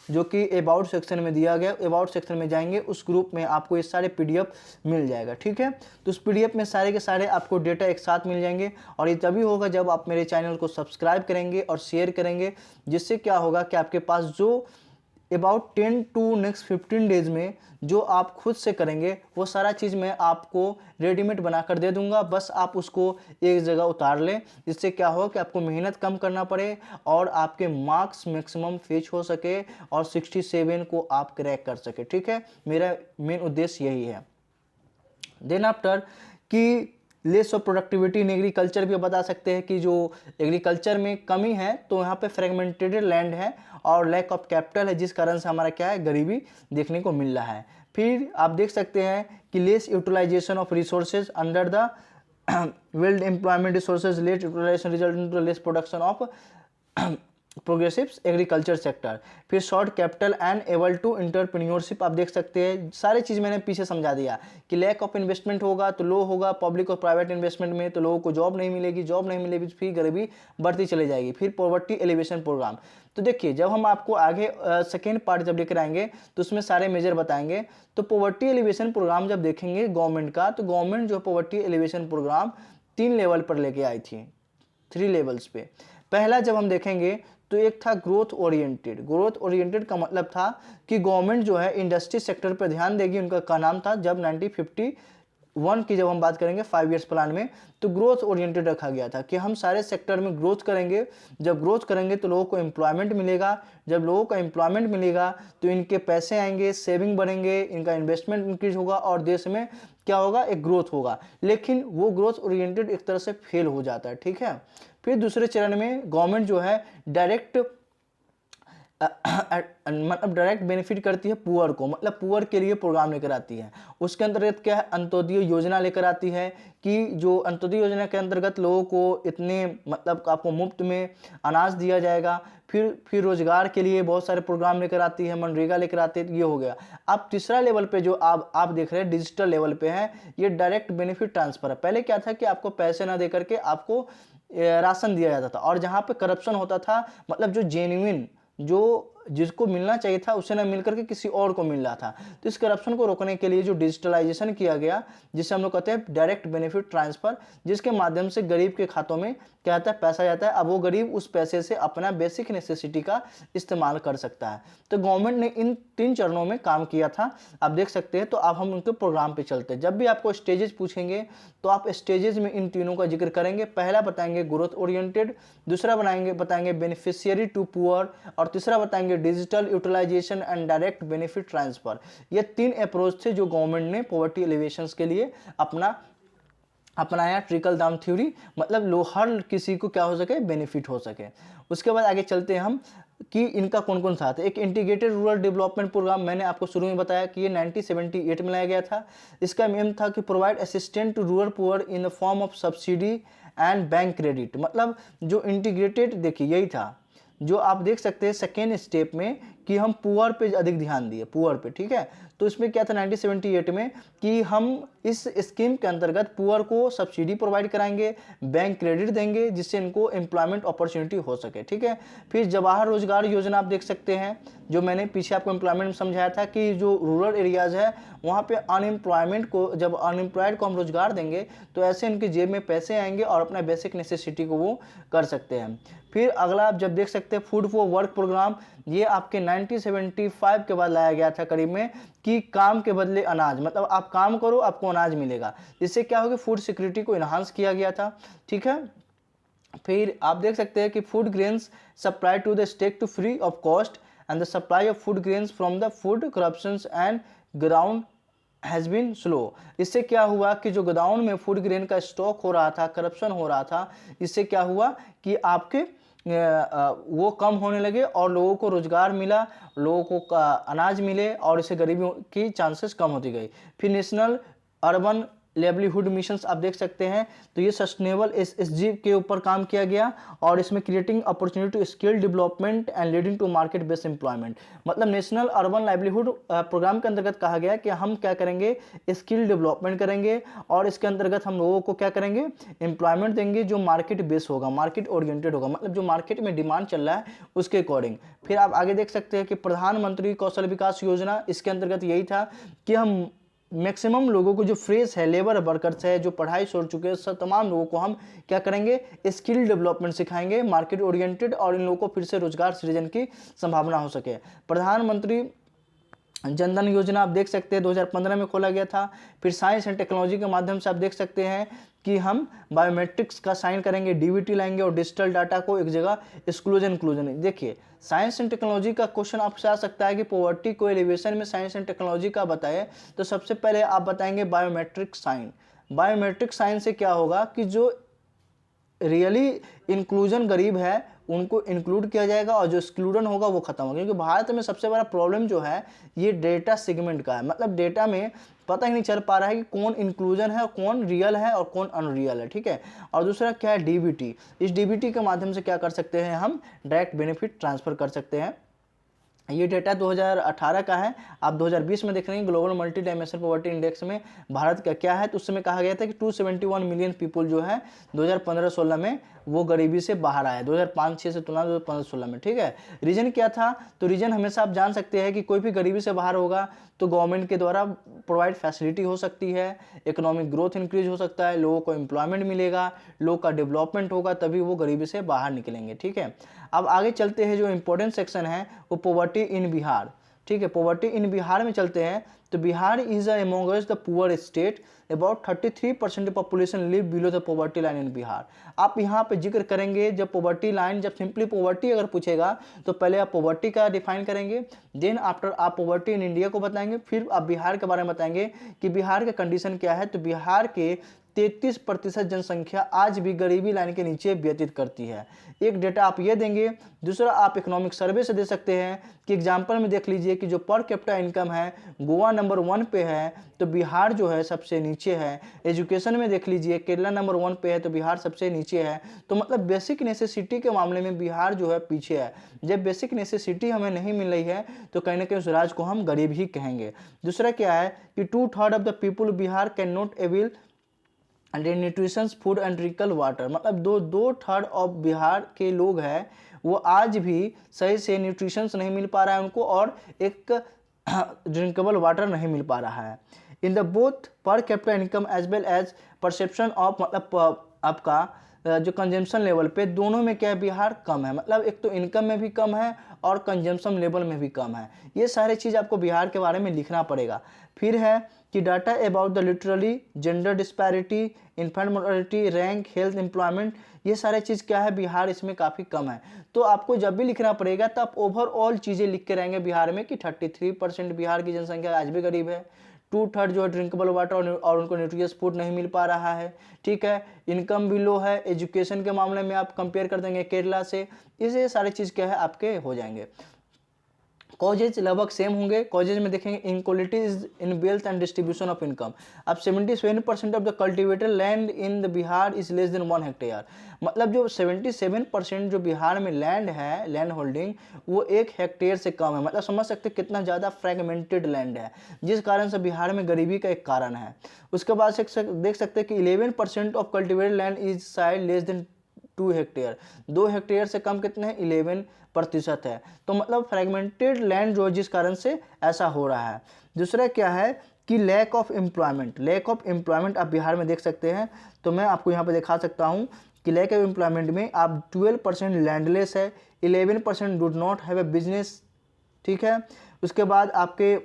जो कि अबाउट सेक्शन में दिया गया। अबाउट सेक्शन में जाएंगे, उस ग्रुप में आपको ये सारे PDF मिल जाएगा, ठीक है। तो उस PDF में सारे के सारे आपको डेटा एक साथ मिल जाएंगे, और ये तभी होगा जब आप मेरे चैनल को सब्सक्राइब करेंगे और शेयर करेंगे, जिससे क्या होगा कि आपके पास जो अबाउट 10 टू नेक्स्ट 15 डेज में जो आप खुद से करेंगे वो सारा चीज़ मैं आपको रेडीमेड बना कर दे दूंगा। बस आप उसको एक जगह उतार लें, जिससे क्या हो कि आपको मेहनत कम करना पड़े और आपके मार्क्स मैक्सिमम फेच हो सके और 67 को आप क्रैक कर सके, ठीक है। मेरा मेन उद्देश्य यही है। देन आफ्टर कि less of productivity in agriculture भी बता सकते हैं कि जो एग्रीकल्चर में कमी है, तो यहाँ पे फ्रेगमेंटेड लैंड है और लैक ऑफ कैपिटल है, जिस कारण से हमारा क्या है, गरीबी देखने को मिल रहा है। फिर आप देख सकते हैं कि less utilization of resources under the well employment resources, let utilization result in less production of progressive agriculture sector. फिर short capital and able to entrepreneurship आप देख सकते हैं। सारी चीज़ मैंने पीछे समझा दिया कि लैक ऑफ इन्वेस्टमेंट होगा तो लो होगा, पब्लिक और प्राइवेट इन्वेस्टमेंट में तो लोगों को जॉब नहीं मिलेगी, जॉब नहीं मिलेगी फिर गरीबी बढ़ती चली जाएगी। फिर पॉवर्टी एलिवेशन प्रोग्राम। तो देखिए, जब हम आपको आगे सेकेंड पार्ट जब लेकर आएंगे तो उसमें सारे मेजर बताएंगे। तो पॉवर्टी एलिवेशन प्रोग्राम जब देखेंगे गवर्नमेंट का, तो गवर्नमेंट जो पॉवर्टी एलिवेशन प्रोग्राम 3 लेवल पर लेके आई थी, 3 लेवल्स पे। पहला जब हम देखेंगे तो एक था ग्रोथ ओरिएंटेड। ग्रोथ ओरिएंटेड का मतलब था कि गवर्नमेंट जो है इंडस्ट्री सेक्टर पर ध्यान देगी, उनका नाम था जब 1951 की जब हम बात करेंगे 5 ईयर्स प्लान में, तो ग्रोथ ओरिएंटेड रखा गया था कि हम सारे सेक्टर में ग्रोथ करेंगे। जब ग्रोथ करेंगे तो लोगों को एम्प्लॉयमेंट मिलेगा, जब लोगों को एम्प्लॉयमेंट मिलेगा तो इनके पैसे आएंगे, सेविंग बढ़ेंगे, इनका इन्वेस्टमेंट इंक्रीज होगा और देश में क्या होगा, एक ग्रोथ होगा। लेकिन वो ग्रोथ ओरिएंटेड एक तरह से फेल हो जाता है, ठीक है। फिर दूसरे चरण में गवर्नमेंट जो है डायरेक्ट मतलब डायरेक्ट बेनिफिट करती है पुअर को, मतलब पुअर के लिए प्रोग्राम लेकर आती है। उसके अंतर्गत क्या है, अंत्योदय योजना लेकर आती है कि जो अंत्योदय योजना के अंतर्गत लोगों को इतने मतलब आपको मुफ्त में अनाज दिया जाएगा। फिर रोजगार के लिए बहुत सारे प्रोग्राम लेकर आती है, मनरेगा लेकर आती है, ये हो गया। अब तीसरा लेवल पे जो आप देख रहे हैं डिजिटल लेवल पे है, ये डायरेक्ट बेनिफिट ट्रांसफर है। पहले क्या था कि आपको पैसे ना दे करके आपको राशन दिया जाता था, और जहाँ पे करप्शन होता था, मतलब जो जेन्युइन जो जिसको मिलना चाहिए था उसे ना मिल करके किसी और को मिल रहा था, तो इस करप्शन को रोकने के लिए जो डिजिटलाइजेशन किया गया, जिसे हम लोग कहते हैं डायरेक्ट बेनिफिट ट्रांसफर, जिसके माध्यम से गरीब के खातों में क्या आता है, पैसा जाता है। अब वो गरीब उस पैसे से अपना बेसिक नेसेसिटी का इस्तेमाल कर सकता है। तो गवर्नमेंट ने इन 3 चरणों में काम किया था, आप देख सकते हैं। तो अब हम उनके प्रोग्राम पे चलते हैं। जब भी आपको स्टेजेस पूछेंगे तो आप स्टेजेस में इन तीनों का जिक्र करेंगे। पहला बताएंगे ग्रोथ ओरिएंटेड, दूसरा बताएंगे बेनिफिशियरी टू पुअर, और तीसरा बताएंगे digital utilisation and direct benefit transfer. ये 3 अप्रोच थे जो गवर्नमेंट ने पॉवर्टी एलिवेशन के लिए अपनाया। ट्रिकल डाउन थ्योरी, मतलब हर किसी को क्या हो सके, बेनिफिट हो सके। उसके बाद आगे चलते हैं हम कि इनका कौन कौन सा था। एक इंटीग्रेटेड रूरल डेवलपमेंट प्रोग्राम, मैंने आपको शुरू में बताया कि ये 1978 में लाया गया था। इसका एम था कि provide assistant to rural poor in the form of subsidy and bank credit. मतलब जो इंटीग्रेटेड, देखिए यही था जो आप देख सकते हैं सेकेंड स्टेप में कि हम पुअर पे अधिक ध्यान दिए, पुअर पे, ठीक है। तो इसमें क्या था 1978 में कि हम इस स्कीम के अंतर्गत पुअर को सब्सिडी प्रोवाइड कराएंगे, बैंक क्रेडिट देंगे, जिससे इनको एम्प्लॉयमेंट अपॉर्चुनिटी हो सके, ठीक है। फिर जवाहर रोजगार योजना आप देख सकते हैं, जो मैंने पीछे आपको एम्प्लॉयमेंट में समझाया था कि जो रूरल एरियाज है वहाँ पे अनएम्प्लॉयमेंट को, जब अनएम्प्लॉयड को हम रोजगार देंगे तो ऐसे उनकी जेब में पैसे आएंगे और अपना बेसिक नेसेसिटी को वो कर सकते हैं। फिर अगला आप जब देख सकते हैं फूड फॉर वर्क प्रोग्राम, ये आपके 1975 के बाद लाया गया था करीब में, कि काम के बदले अनाज, मतलब आप काम करो आपको अनाज मिलेगा। इससे क्या होगा, फूड सिक्योरिटी को इन्हांस किया गया था, ठीक है। फिर आप देख सकते हैं कि food grains supply to the state to free of cost and the supply of food grains from the food corruptions and ground has been slow. इससे क्या हुआ कि जो गोदाउन में फूड ग्रेन का स्टॉक हो रहा था, करप्शन हो रहा था, इससे क्या हुआ कि आपके वो कम होने लगे और लोगों को रोजगार मिला, लोगों को अनाज मिले और इससे गरीबी की चांसेस कम होती गई। फिर नेशनल अर्बन लाइवलीहुड मिशंस आप देख सकते हैं। तो ये सस्टेनेबल एसएसजी के ऊपर काम किया गया और इसमें creating opportunity to skill development and leading to market based employment, मतलब नेशनल अर्बन लाइवलीहुड प्रोग्राम के अंतर्गत कहा गया कि हम क्या करेंगे, स्किल डेवलपमेंट करेंगे और इसके अंतर्गत हम लोगों को क्या करेंगे, एम्प्लॉयमेंट देंगे जो मार्केट बेस्ड होगा, मार्केट ओरिएंटेड होगा, मतलब जो मार्केट में डिमांड चल रहा है उसके अकॉर्डिंग। फिर आप आगे देख सकते हैं कि प्रधानमंत्री कौशल विकास योजना, इसके अंतर्गत यही था कि हम मैक्सिमम लोगों को जो फ्रेश है, लेबर वर्कर्स है, जो पढ़ाई छोड़ चुके हैं, सब तमाम लोगों को हम क्या करेंगे, स्किल डेवलपमेंट सिखाएंगे, मार्केट ओरिएंटेड, और इन लोगों को फिर से रोजगार सृजन की संभावना हो सके। प्रधानमंत्री जनधन योजना आप देख सकते हैं 2015 में खोला गया था। फिर साइंस एंड टेक्नोलॉजी के माध्यम से आप देख सकते हैं कि हम बायोमेट्रिक्स का साइन करेंगे, डीबीटी लाएंगे और डिजिटल डाटा को एक जगह एक्सक्लूजन इंक्लूजन। देखिए साइंस एंड टेक्नोलॉजी का क्वेश्चन आपसे आ सकता है कि पॉवर्टी को एलिवेशन में साइंस एंड टेक्नोलॉजी का बताए, तो सबसे पहले आप बताएंगे बायोमेट्रिक साइन। बायोमेट्रिक साइन से क्या होगा कि जो रियली इंक्लूजन गरीब है उनको इंक्लूड किया जाएगा और जो एक्सक्लूडन होगा वो खत्म होगा, क्योंकि भारत में सबसे बड़ा प्रॉब्लम जो है ये डेटा सेगमेंट का है, मतलब डेटा में पता ही नहीं चल पा रहा है कि कौन इंक्लूजन है, कौन रियल है और कौन अनरियल है, ठीक है। और दूसरा क्या है, डीबीटी। इस डीबीटी के माध्यम से क्या कर सकते हैं, हम डायरेक्ट बेनिफिट ट्रांसफर कर सकते हैं। ये डेटा 2018 का है, आप 2020 में देख रहे हैं global multi dimensional poverty index में भारत का क्या है, तो उस समय कहा गया था कि 271 मिलियन पीपल जो है 2015-16 में वो गरीबी से बाहर आए, 2005-6 से तुलना 2015-16 में, ठीक है। रीजन क्या था, तो रीजन हमेशा आप जान सकते हैं कि कोई भी गरीबी से बाहर होगा तो गवर्नमेंट के द्वारा प्रोवाइड फैसिलिटी हो सकती है, इकोनॉमिक ग्रोथ इंक्रीज हो सकता है, लोगों को एम्प्लॉयमेंट मिलेगा, लोग का डेवलपमेंट होगा, तभी वो गरीबी से बाहर निकलेंगे, ठीक है। अब आगे चलते हैं, जो इंपॉर्टेंट सेक्शन है वो पॉवर्टी इन बिहार, ठीक है। पॉवर्टी इन बिहार में चलते हैं, तो Bihar is amongst the poor state, about 33% population live below the poverty line in Bihar. आप यहाँ पे जिक्र करेंगे जब पॉवर्टी लाइन, जब सिंपली पॉवर्टी अगर पूछेगा तो पहले आप पॉवर्टी का डिफाइन करेंगे, देन आफ्टर आप पॉवर्टी इन इंडिया को बताएंगे, फिर आप बिहार के बारे में बताएंगे कि बिहार का कंडीशन क्या है। तो बिहार के 33% जनसंख्या आज भी गरीबी लाइन के नीचे व्यतीत करती है, एक डेटा आप ये देंगे। दूसरा आप इकोनॉमिक सर्वे से दे सकते हैं कि एग्जांपल में देख लीजिए कि जो पर कैपिटा इनकम है गोवा नंबर 1 पे है, तो बिहार जो है सबसे नीचे है। एजुकेशन में देख लीजिए केरला नंबर 1 पे है, तो बिहार सबसे नीचे है। तो मतलब बेसिक नेसेसिटी के मामले में बिहार जो है पीछे है। जब बेसिक नेसेसिटी हमें नहीं मिल रही है तो कहीं ना कहीं उस राज्य को हम गरीब ही कहेंगे। दूसरा क्या है कि 2/3 of the people Bihar can not avail nutritions food and drinking water, मतलब 2/3 ऑफ बिहार के लोग हैं वो आज भी सही से न्यूट्रिशंस नहीं मिल पा रहा है उनको, और एक ड्रिंकेबल वाटर नहीं मिल पा रहा है। In the both per capita income as well as perception of, मतलब आपका जो कंजम्पशन लेवल पे दोनों में क्या है, बिहार कम है, मतलब एक तो इनकम में भी कम है और कंजम्पशन लेवल में भी कम है। ये सारे चीज़ आपको बिहार के बारे में लिखना पड़ेगा। फिर है कि data about the literally gender disparity, infant mortality, rank, health, employment, ये सारे चीज़ क्या है, बिहार इसमें काफ़ी कम है। तो आपको जब भी लिखना पड़ेगा तो आप ओवरऑल चीज़ें लिख के रहेंगे बिहार में कि 33% बिहार की जनसंख्या आज भी गरीब है, 2/3 जो है ड्रिंकेबल वाटर और उनको न्यूट्रिशियस फूड नहीं मिल पा रहा है, ठीक है। इनकम भी लो है, एजुकेशन के मामले में आप कंपेयर कर देंगे केरला से, इसे सारे चीज़ क्या है आपके हो जाएंगे। कॉजेज लगभग सेम होंगे। कॉजेज में देखेंगे inequality is in wealth and distribution of income. अब 77% of the cultivated land in the Bihar is less than 1 hectare, मतलब जो 77% जो बिहार में लैंड है, लैंड होल्डिंग, वो 1 हेक्टेयर से कम है। मतलब समझ सकते हैं कितना ज़्यादा फ्रेगमेंटेड लैंड है, जिस कारण से बिहार में गरीबी का एक कारण है। उसके बाद से देख सकते हैं कि 11% of cultivated land is side less than 2 hectare, 2 hectare से कम कितने हैं, 11% है। तो मतलब फ्रेगमेंटेड लैंड जो जिस कारण से ऐसा हो रहा है। दूसरा क्या है कि lack of employment, lack of employment आप बिहार में देख सकते हैं। तो मैं आपको यहाँ पे दिखा सकता हूँ कि लैक ऑफ एम्प्लॉयमेंट में आप 12% लैंडलेस है, 11% do not have a business, ठीक है। उसके बाद आपके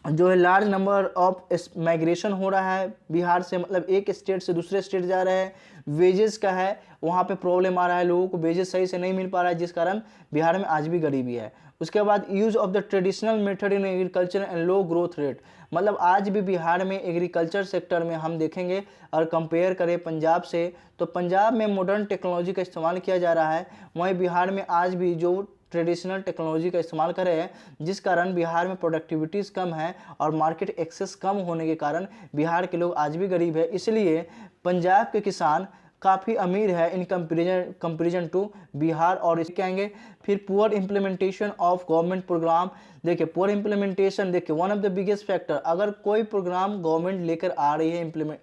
जो है लार्ज नंबर ऑफ माइग्रेशन हो रहा है बिहार से, मतलब एक स्टेट से दूसरे स्टेट जा रहे हैं। वेजेस का है, वहाँ पे प्रॉब्लम आ रहा है, लोगों को वेजेस सही से नहीं मिल पा रहा है, जिस कारण बिहार में आज भी गरीबी है। उसके बाद use of the traditional method in agriculture and low growth rate, मतलब आज भी बिहार में एग्रीकल्चर सेक्टर में हम देखेंगे और कंपेयर करें पंजाब से, तो पंजाब में मॉडर्न टेक्नोलॉजी का इस्तेमाल किया जा रहा है, वहीं बिहार में आज भी जो ट्रेडिशनल टेक्नोलॉजी का इस्तेमाल कर रहे हैं, जिस कारण बिहार में प्रोडक्टिविटीज़ कम है और मार्केट एक्सेस कम होने के कारण बिहार के लोग आज भी गरीब है। इसलिए पंजाब के किसान काफ़ी अमीर है इन कंपेरिजन टू बिहार। और इसे कहेंगे फिर poor implementation of government programme. देखिए पुअर इम्प्लीमेंटेशन, देखिए one of the biggest factor, अगर कोई प्रोग्राम गवर्नमेंट लेकर आ रही है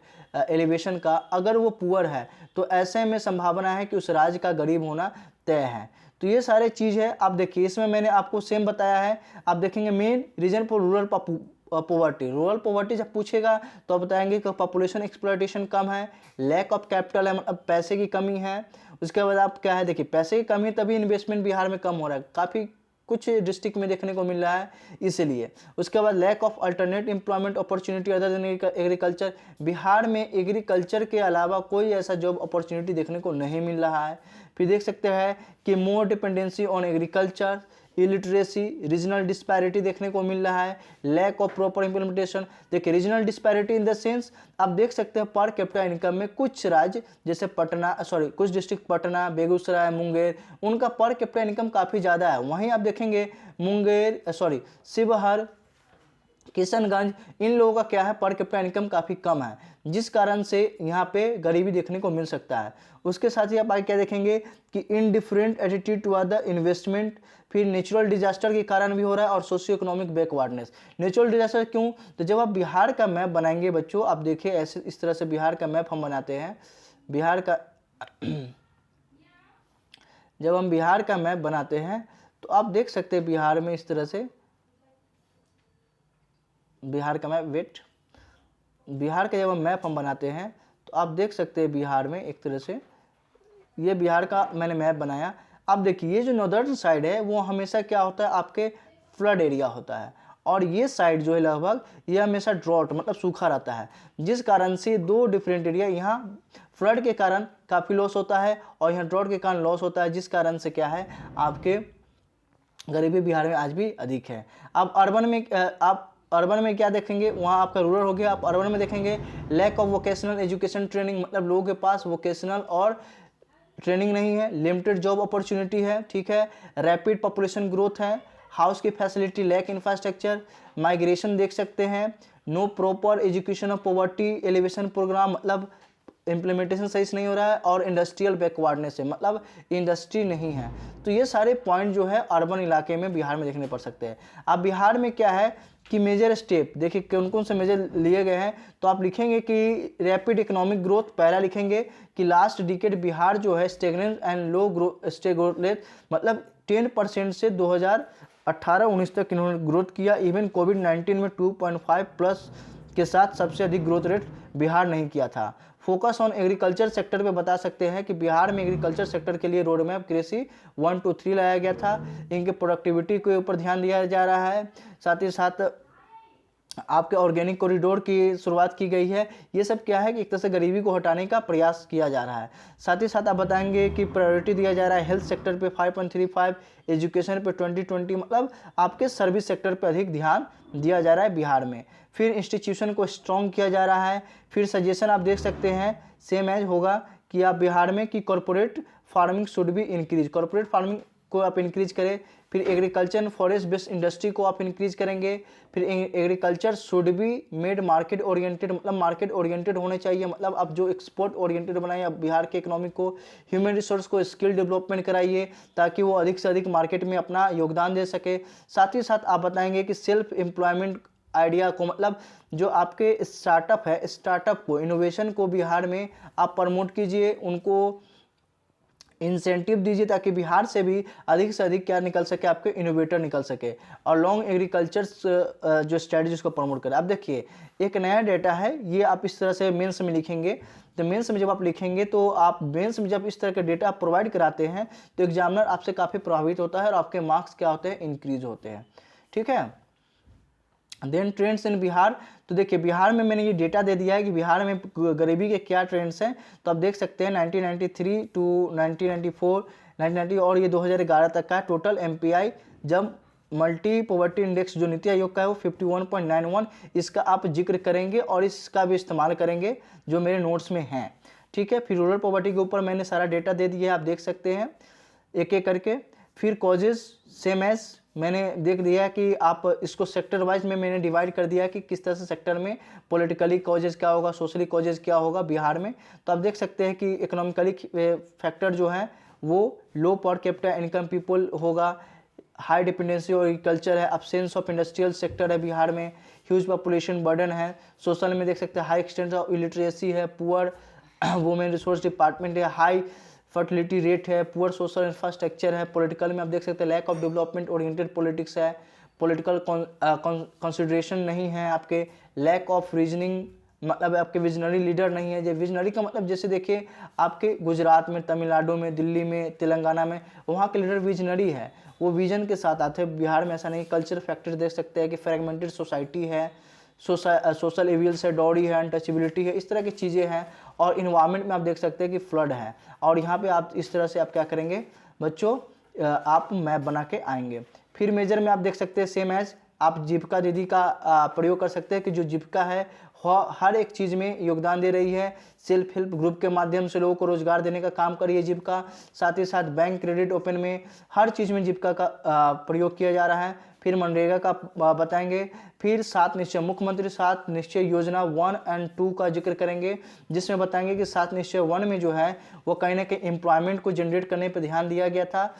एलिवेशन का, अगर वो पुअर है तो ऐसे में संभावना है कि उस राज्य का गरीब होना तय है। तो ये सारे चीज़ है। आप देखिए इसमें मैंने आपको सेम बताया है। आप देखेंगे main reason for rural poverty, rural poverty जब पूछेगा तो आप बताएंगे कि पॉपुलेशन एक्सप्लॉयटेशन कम है, लैक ऑफ कैपिटल है, मतलब पैसे की कमी है। उसके बाद आप क्या है, देखिए पैसे की कमी तभी इन्वेस्टमेंट बिहार में कम हो रहा है, काफ़ी कुछ डिस्ट्रिक्ट में देखने को मिल रहा है इसलिए। उसके बाद lack of alternate employment opportunity other than agriculture, Bihar में एग्रीकल्चर के अलावा कोई ऐसा जॉब अपॉर्चुनिटी देखने को नहीं मिल रहा है। फिर देख सकते हैं कि more dependency on agriculture, illiteracy, regional disparity देखने को मिल रहा है, लैक ऑफ प्रॉपर इम्प्लीमेंटेशन। देखिए regional disparity in the sense आप देख सकते हैं पर कैपिटा इनकम में कुछ राज्य जैसे कुछ डिस्ट्रिक्ट पटना, बेगूसराय, मुंगेर, उनका पर कैपिटा इनकम काफ़ी ज़्यादा है। वहीं आप देखेंगे शिवहर, किशनगंज, इन लोगों का क्या है पर कैपिटा इनकम काफ़ी कम है, जिस कारण से यहाँ पे गरीबी देखने को मिल सकता है। उसके साथ ही आप आगे क्या देखेंगे कि indifferent attitude toward the investment, फिर नेचुरल डिजास्टर के कारण भी हो रहा है और socio economic backwardness. Natural disaster क्यों, तो जब आप बिहार का मैप बनाएंगे बच्चों, आप देखिए ऐसे इस तरह से बिहार का मैप हम बनाते हैं। बिहार का जब हम बिहार का मैप बनाते हैं तो आप देख सकते हैं बिहार में इस तरह से बिहार का मैप बिहार का जब हम मैप हम बनाते हैं तो आप देख सकते हैं बिहार में एक तरह से ये बिहार का मैंने मैप बनाया। अब देखिए ये जो नॉर्दर्न साइड है वो हमेशा क्या होता है, आपके फ्लड एरिया होता है, और ये साइड जो है लगभग ये हमेशा ड्रॉट मतलब सूखा रहता है, जिस कारण से दो डिफरेंट एरिया, यहाँ फ्लड के कारण काफ़ी लॉस होता है और यहाँ ड्रॉट के कारण लॉस होता है, जिस कारण से क्या है आपके गरीबी बिहार में आज भी अधिक है। अब अर्बन में क्या देखेंगे, वहाँ आपका रूरल हो गया। आप अर्बन में देखेंगे lack of vocational education training, मतलब लोगों के पास वोकेशनल और ट्रेनिंग नहीं है, लिमिटेड जॉब अपॉर्चुनिटी है, ठीक है, रैपिड पॉपुलेशन ग्रोथ है, हाउस की फैसिलिटी, लैक इंफ्रास्ट्रक्चर, माइग्रेशन देख सकते हैं, no proper education of poverty elevation programme, मतलब इम्प्लीमेंटेशन सही से नहीं हो रहा है, और इंडस्ट्रियल बैकवर्डनेस है, मतलब इंडस्ट्री नहीं है। तो ये सारे पॉइंट जो है अर्बन इलाके में बिहार में देखने पड़ सकते हैं। अब बिहार में क्या है कि मेजर स्टेप देखिए कौन कौन से मेजर लिए गए हैं, तो आप लिखेंगे कि रैपिड इकोनॉमिक ग्रोथ, पहला लिखेंगे कि लास्ट डिकेड बिहार जो है stagnant and low growth rate, मतलब 10% से 2018-19 तक इन्होंने ग्रोथ किया। इवन कोविड-19 में 2.5 प्लस के साथ सबसे अधिक ग्रोथ रेट बिहार नहीं किया था। फोकस ऑन एग्रीकल्चर सेक्टर पे बता सकते हैं कि बिहार में एग्रीकल्चर सेक्टर के लिए रोड मैप कृषि 1 to 3 लाया गया था। इनके प्रोडक्टिविटी के ऊपर ध्यान दिया जा रहा है, साथ ही साथ आपके ऑर्गेनिक कॉरिडोर की शुरुआत की गई है। ये सब क्या है कि एक तरह से गरीबी को हटाने का प्रयास किया जा रहा है। साथ ही साथ आप बताएंगे कि प्रायोरिटी दिया जा रहा है हेल्थ सेक्टर पे 5.35, एजुकेशन पे 2020, मतलब आपके सर्विस सेक्टर पे अधिक ध्यान दिया जा रहा है बिहार में। फिर इंस्टीट्यूशन को स्ट्रॉन्ग किया जा रहा है। फिर सजेशन आप देख सकते हैं सेम एज होगा कि आप बिहार में कि corporate farming should be increase, corporate farming को आप इंक्रीज करें। फिर agriculture and forest based industry को आप इंक्रीज करेंगे। फिर agriculture should be made market oriented, मतलब मार्केट ओरिएंटेड होने चाहिए, मतलब आप जो एक्सपोर्ट ओरिएंटेड बनाइए आप बिहार के इकोनॉमी को। ह्यूमन रिसोर्स को स्किल डेवलपमेंट कराइए ताकि वो अधिक से अधिक मार्केट में अपना योगदान दे सके। साथ ही साथ आप बताएंगे कि सेल्फ एम्प्लॉयमेंट आइडिया को, मतलब जो आपके स्टार्टअप है, स्टार्टअप को, इनोवेशन को बिहार में आप प्रमोट कीजिए, उनको इंसेंटिव दीजिए ताकि बिहार से भी अधिक से अधिक क्या निकल सके, आपके इनोवेटर निकल सके, और लॉन्ग एग्रीकल्चर जो स्ट्रेटजीज को प्रमोट करें। अब देखिए एक नया डेटा है, ये आप इस तरह से मेंस में लिखेंगे। तो मेंस में जब आप लिखेंगे तो आप मेंस में जब इस तरह के डेटा आप प्रोवाइड कराते हैं तो एग्जामिनर आपसे काफ़ी प्रभावित होता है और आपके मार्क्स क्या होते हैं, इंक्रीज होते हैं, ठीक है। देन ट्रेंड्स इन बिहार, तो देखिए बिहार में मैंने ये डेटा दे दिया है कि बिहार में गरीबी के क्या ट्रेंड्स हैं। तो आप देख सकते हैं 1993 टू 1994, 1990 और ये 2011 तक का टोटल एमपीआई, जब मल्टी पॉवर्टी इंडेक्स जो नीति आयोग का है वो 51.91, इसका आप जिक्र करेंगे और इसका भी इस्तेमाल करेंगे जो मेरे नोट्स में हैं, ठीक है। फिर रूरल पॉवर्टी के ऊपर मैंने सारा डेटा दे दिया है, आप देख सकते हैं एक एक करके। फिर कॉजेज सेम एज मैंने देख दिया कि आप इसको सेक्टर वाइज में मैंने डिवाइड कर दिया कि किस तरह से सेक्टर में पॉलिटिकली कॉजेज क्या होगा, सोशली कॉजेज क्या होगा बिहार में। तो आप देख सकते हैं कि इकोनॉमिकली फैक्टर जो है वो low per capita income people होगा, हाई डिपेंडेंसी और एग्रीकल्चर है, अब्सेंस ऑफ इंडस्ट्रियल सेक्टर है बिहार में, ह्यूज पॉपुलेशन बर्डन है, सोशल में देख सकते हैं हाई एक्सटेंट ऑफ इलिटरेसी है, पुअर वुमेन रिसोर्स डिपार्टमेंट है, हाई फर्टिलिटी रेट है, पुअर सोशल इंफ्रास्ट्रक्चर है, पॉलिटिकल में आप देख सकते हैं lack of development oriented politics है, पॉलिटिकल कंसिडरेशन नहीं है आपके, लैक ऑफ रीजनिंग मतलब आपके विजनरी लीडर नहीं है। विजनरी का मतलब जैसे देखिए आपके गुजरात में, तमिलनाडु में, दिल्ली में, तेलंगाना में वहाँ के लीडर विजनरी है, वो विजन के साथ आते हैं। बिहार में ऐसा नहीं। कल्चर फैक्टर देख सकते हैं कि फ्रेगमेंटेड सोसाइटी है, सोशल एवियल्स है, डॉरी है, अनटचेबिलिटी है, इस तरह की चीज़ें हैं। और इन्वायरमेंट में आप देख सकते हैं कि फ्लड है। और यहाँ पे आप इस तरह से आप क्या करेंगे बच्चों, आप मैप बना के आएंगे। फिर मेजर में आप देख सकते हैं सेम एज आप जीविका दीदी का प्रयोग कर सकते हैं कि जो जीविका है हर एक चीज़ में योगदान दे रही है। सेल्फ हेल्प ग्रुप के माध्यम से लोगों को रोजगार देने का काम कर रही है जीविका। साथ ही साथ बैंक क्रेडिट ओपन में हर चीज़ में जीविका का प्रयोग किया जा रहा है। फिर मनरेगा का बताएंगे। फिर 7 निश्चय, मुख्यमंत्री 7 निश्चय योजना 1 और 2 का जिक्र करेंगे, जिसमें बताएंगे कि 7 निश्चय 1 में जो है वो कहीं ना कहीं एम्प्लॉयमेंट को जनरेट करने पर ध्यान दिया गया था।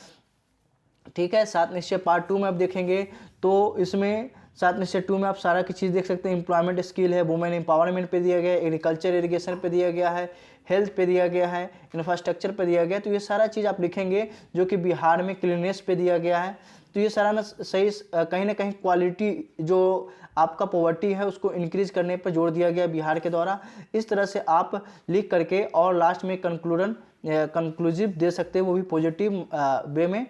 ठीक है। 7 निश्चय पार्ट 2 में आप देखेंगे तो इसमें 7 निश्चय 2 में आप सारा की चीज़ देख सकते हैं। एम्प्लॉयमेंट स्किल है, वुमेन एम्पावरमेंट पे दिया गया है, एग्रीकल्चर इरिगेशन पे दिया गया है, हेल्थ पे दिया गया है, इंफ्रास्ट्रक्चर पे दिया गया है। तो ये सारा चीज़ आप लिखेंगे जो कि बिहार में क्लीनेस पे दिया गया है। तो ये सारा ना सही कहीं ना कहीं क्वालिटी जो आपका पॉवर्टी है उसको इंक्रीज करने पर जोर दिया गया बिहार के द्वारा। इस तरह से आप लिख करके और लास्ट में कंक्लूसिव दे सकते हैं, वो भी पॉजिटिव वे में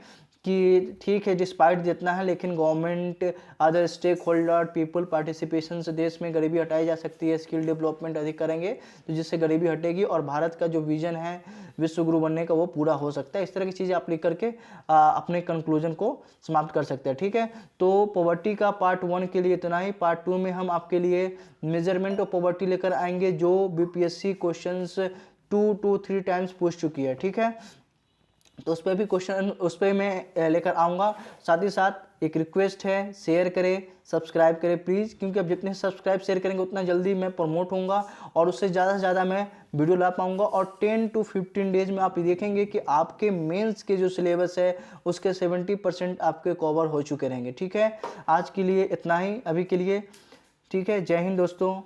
कि ठीक है डिस्पाइट जितना है लेकिन government, other stakeholder, people participation से देश में गरीबी हटाई जा सकती है। स्किल डेवलपमेंट अधिक करेंगे तो जिससे गरीबी हटेगी और भारत का जो विजन है विश्व गुरु बनने का वो पूरा हो सकता है। इस तरह की चीज़ें आप लिख करके अपने कंक्लूजन को समाप्त कर सकते हैं। ठीक है। तो पॉवर्टी का पार्ट 1 के लिए इतना ही। पार्ट 2 में हम आपके लिए मेजरमेंट ऑफ पॉवर्टी लेकर आएंगे जो बीपीएससी क्वेश्चंस 2 to 3 टाइम्स पूछ चुकी है। ठीक है। तो उस पर भी क्वेश्चन उस पर मैं लेकर आऊँगा। साथ ही साथ एक रिक्वेस्ट है, शेयर करें, सब्सक्राइब करें प्लीज़, क्योंकि अब जितने सब्सक्राइब शेयर करेंगे उतना जल्दी मैं प्रमोट होऊंगा और उससे ज़्यादा से ज़्यादा मैं वीडियो ला पाऊंगा। और 10 to 15 डेज में आप देखेंगे कि आपके मेंस के जो सिलेबस है उसके 70% आपके कवर हो चुके रहेंगे। ठीक है। आज के लिए इतना ही अभी के लिए। ठीक है। जय हिंद दोस्तों।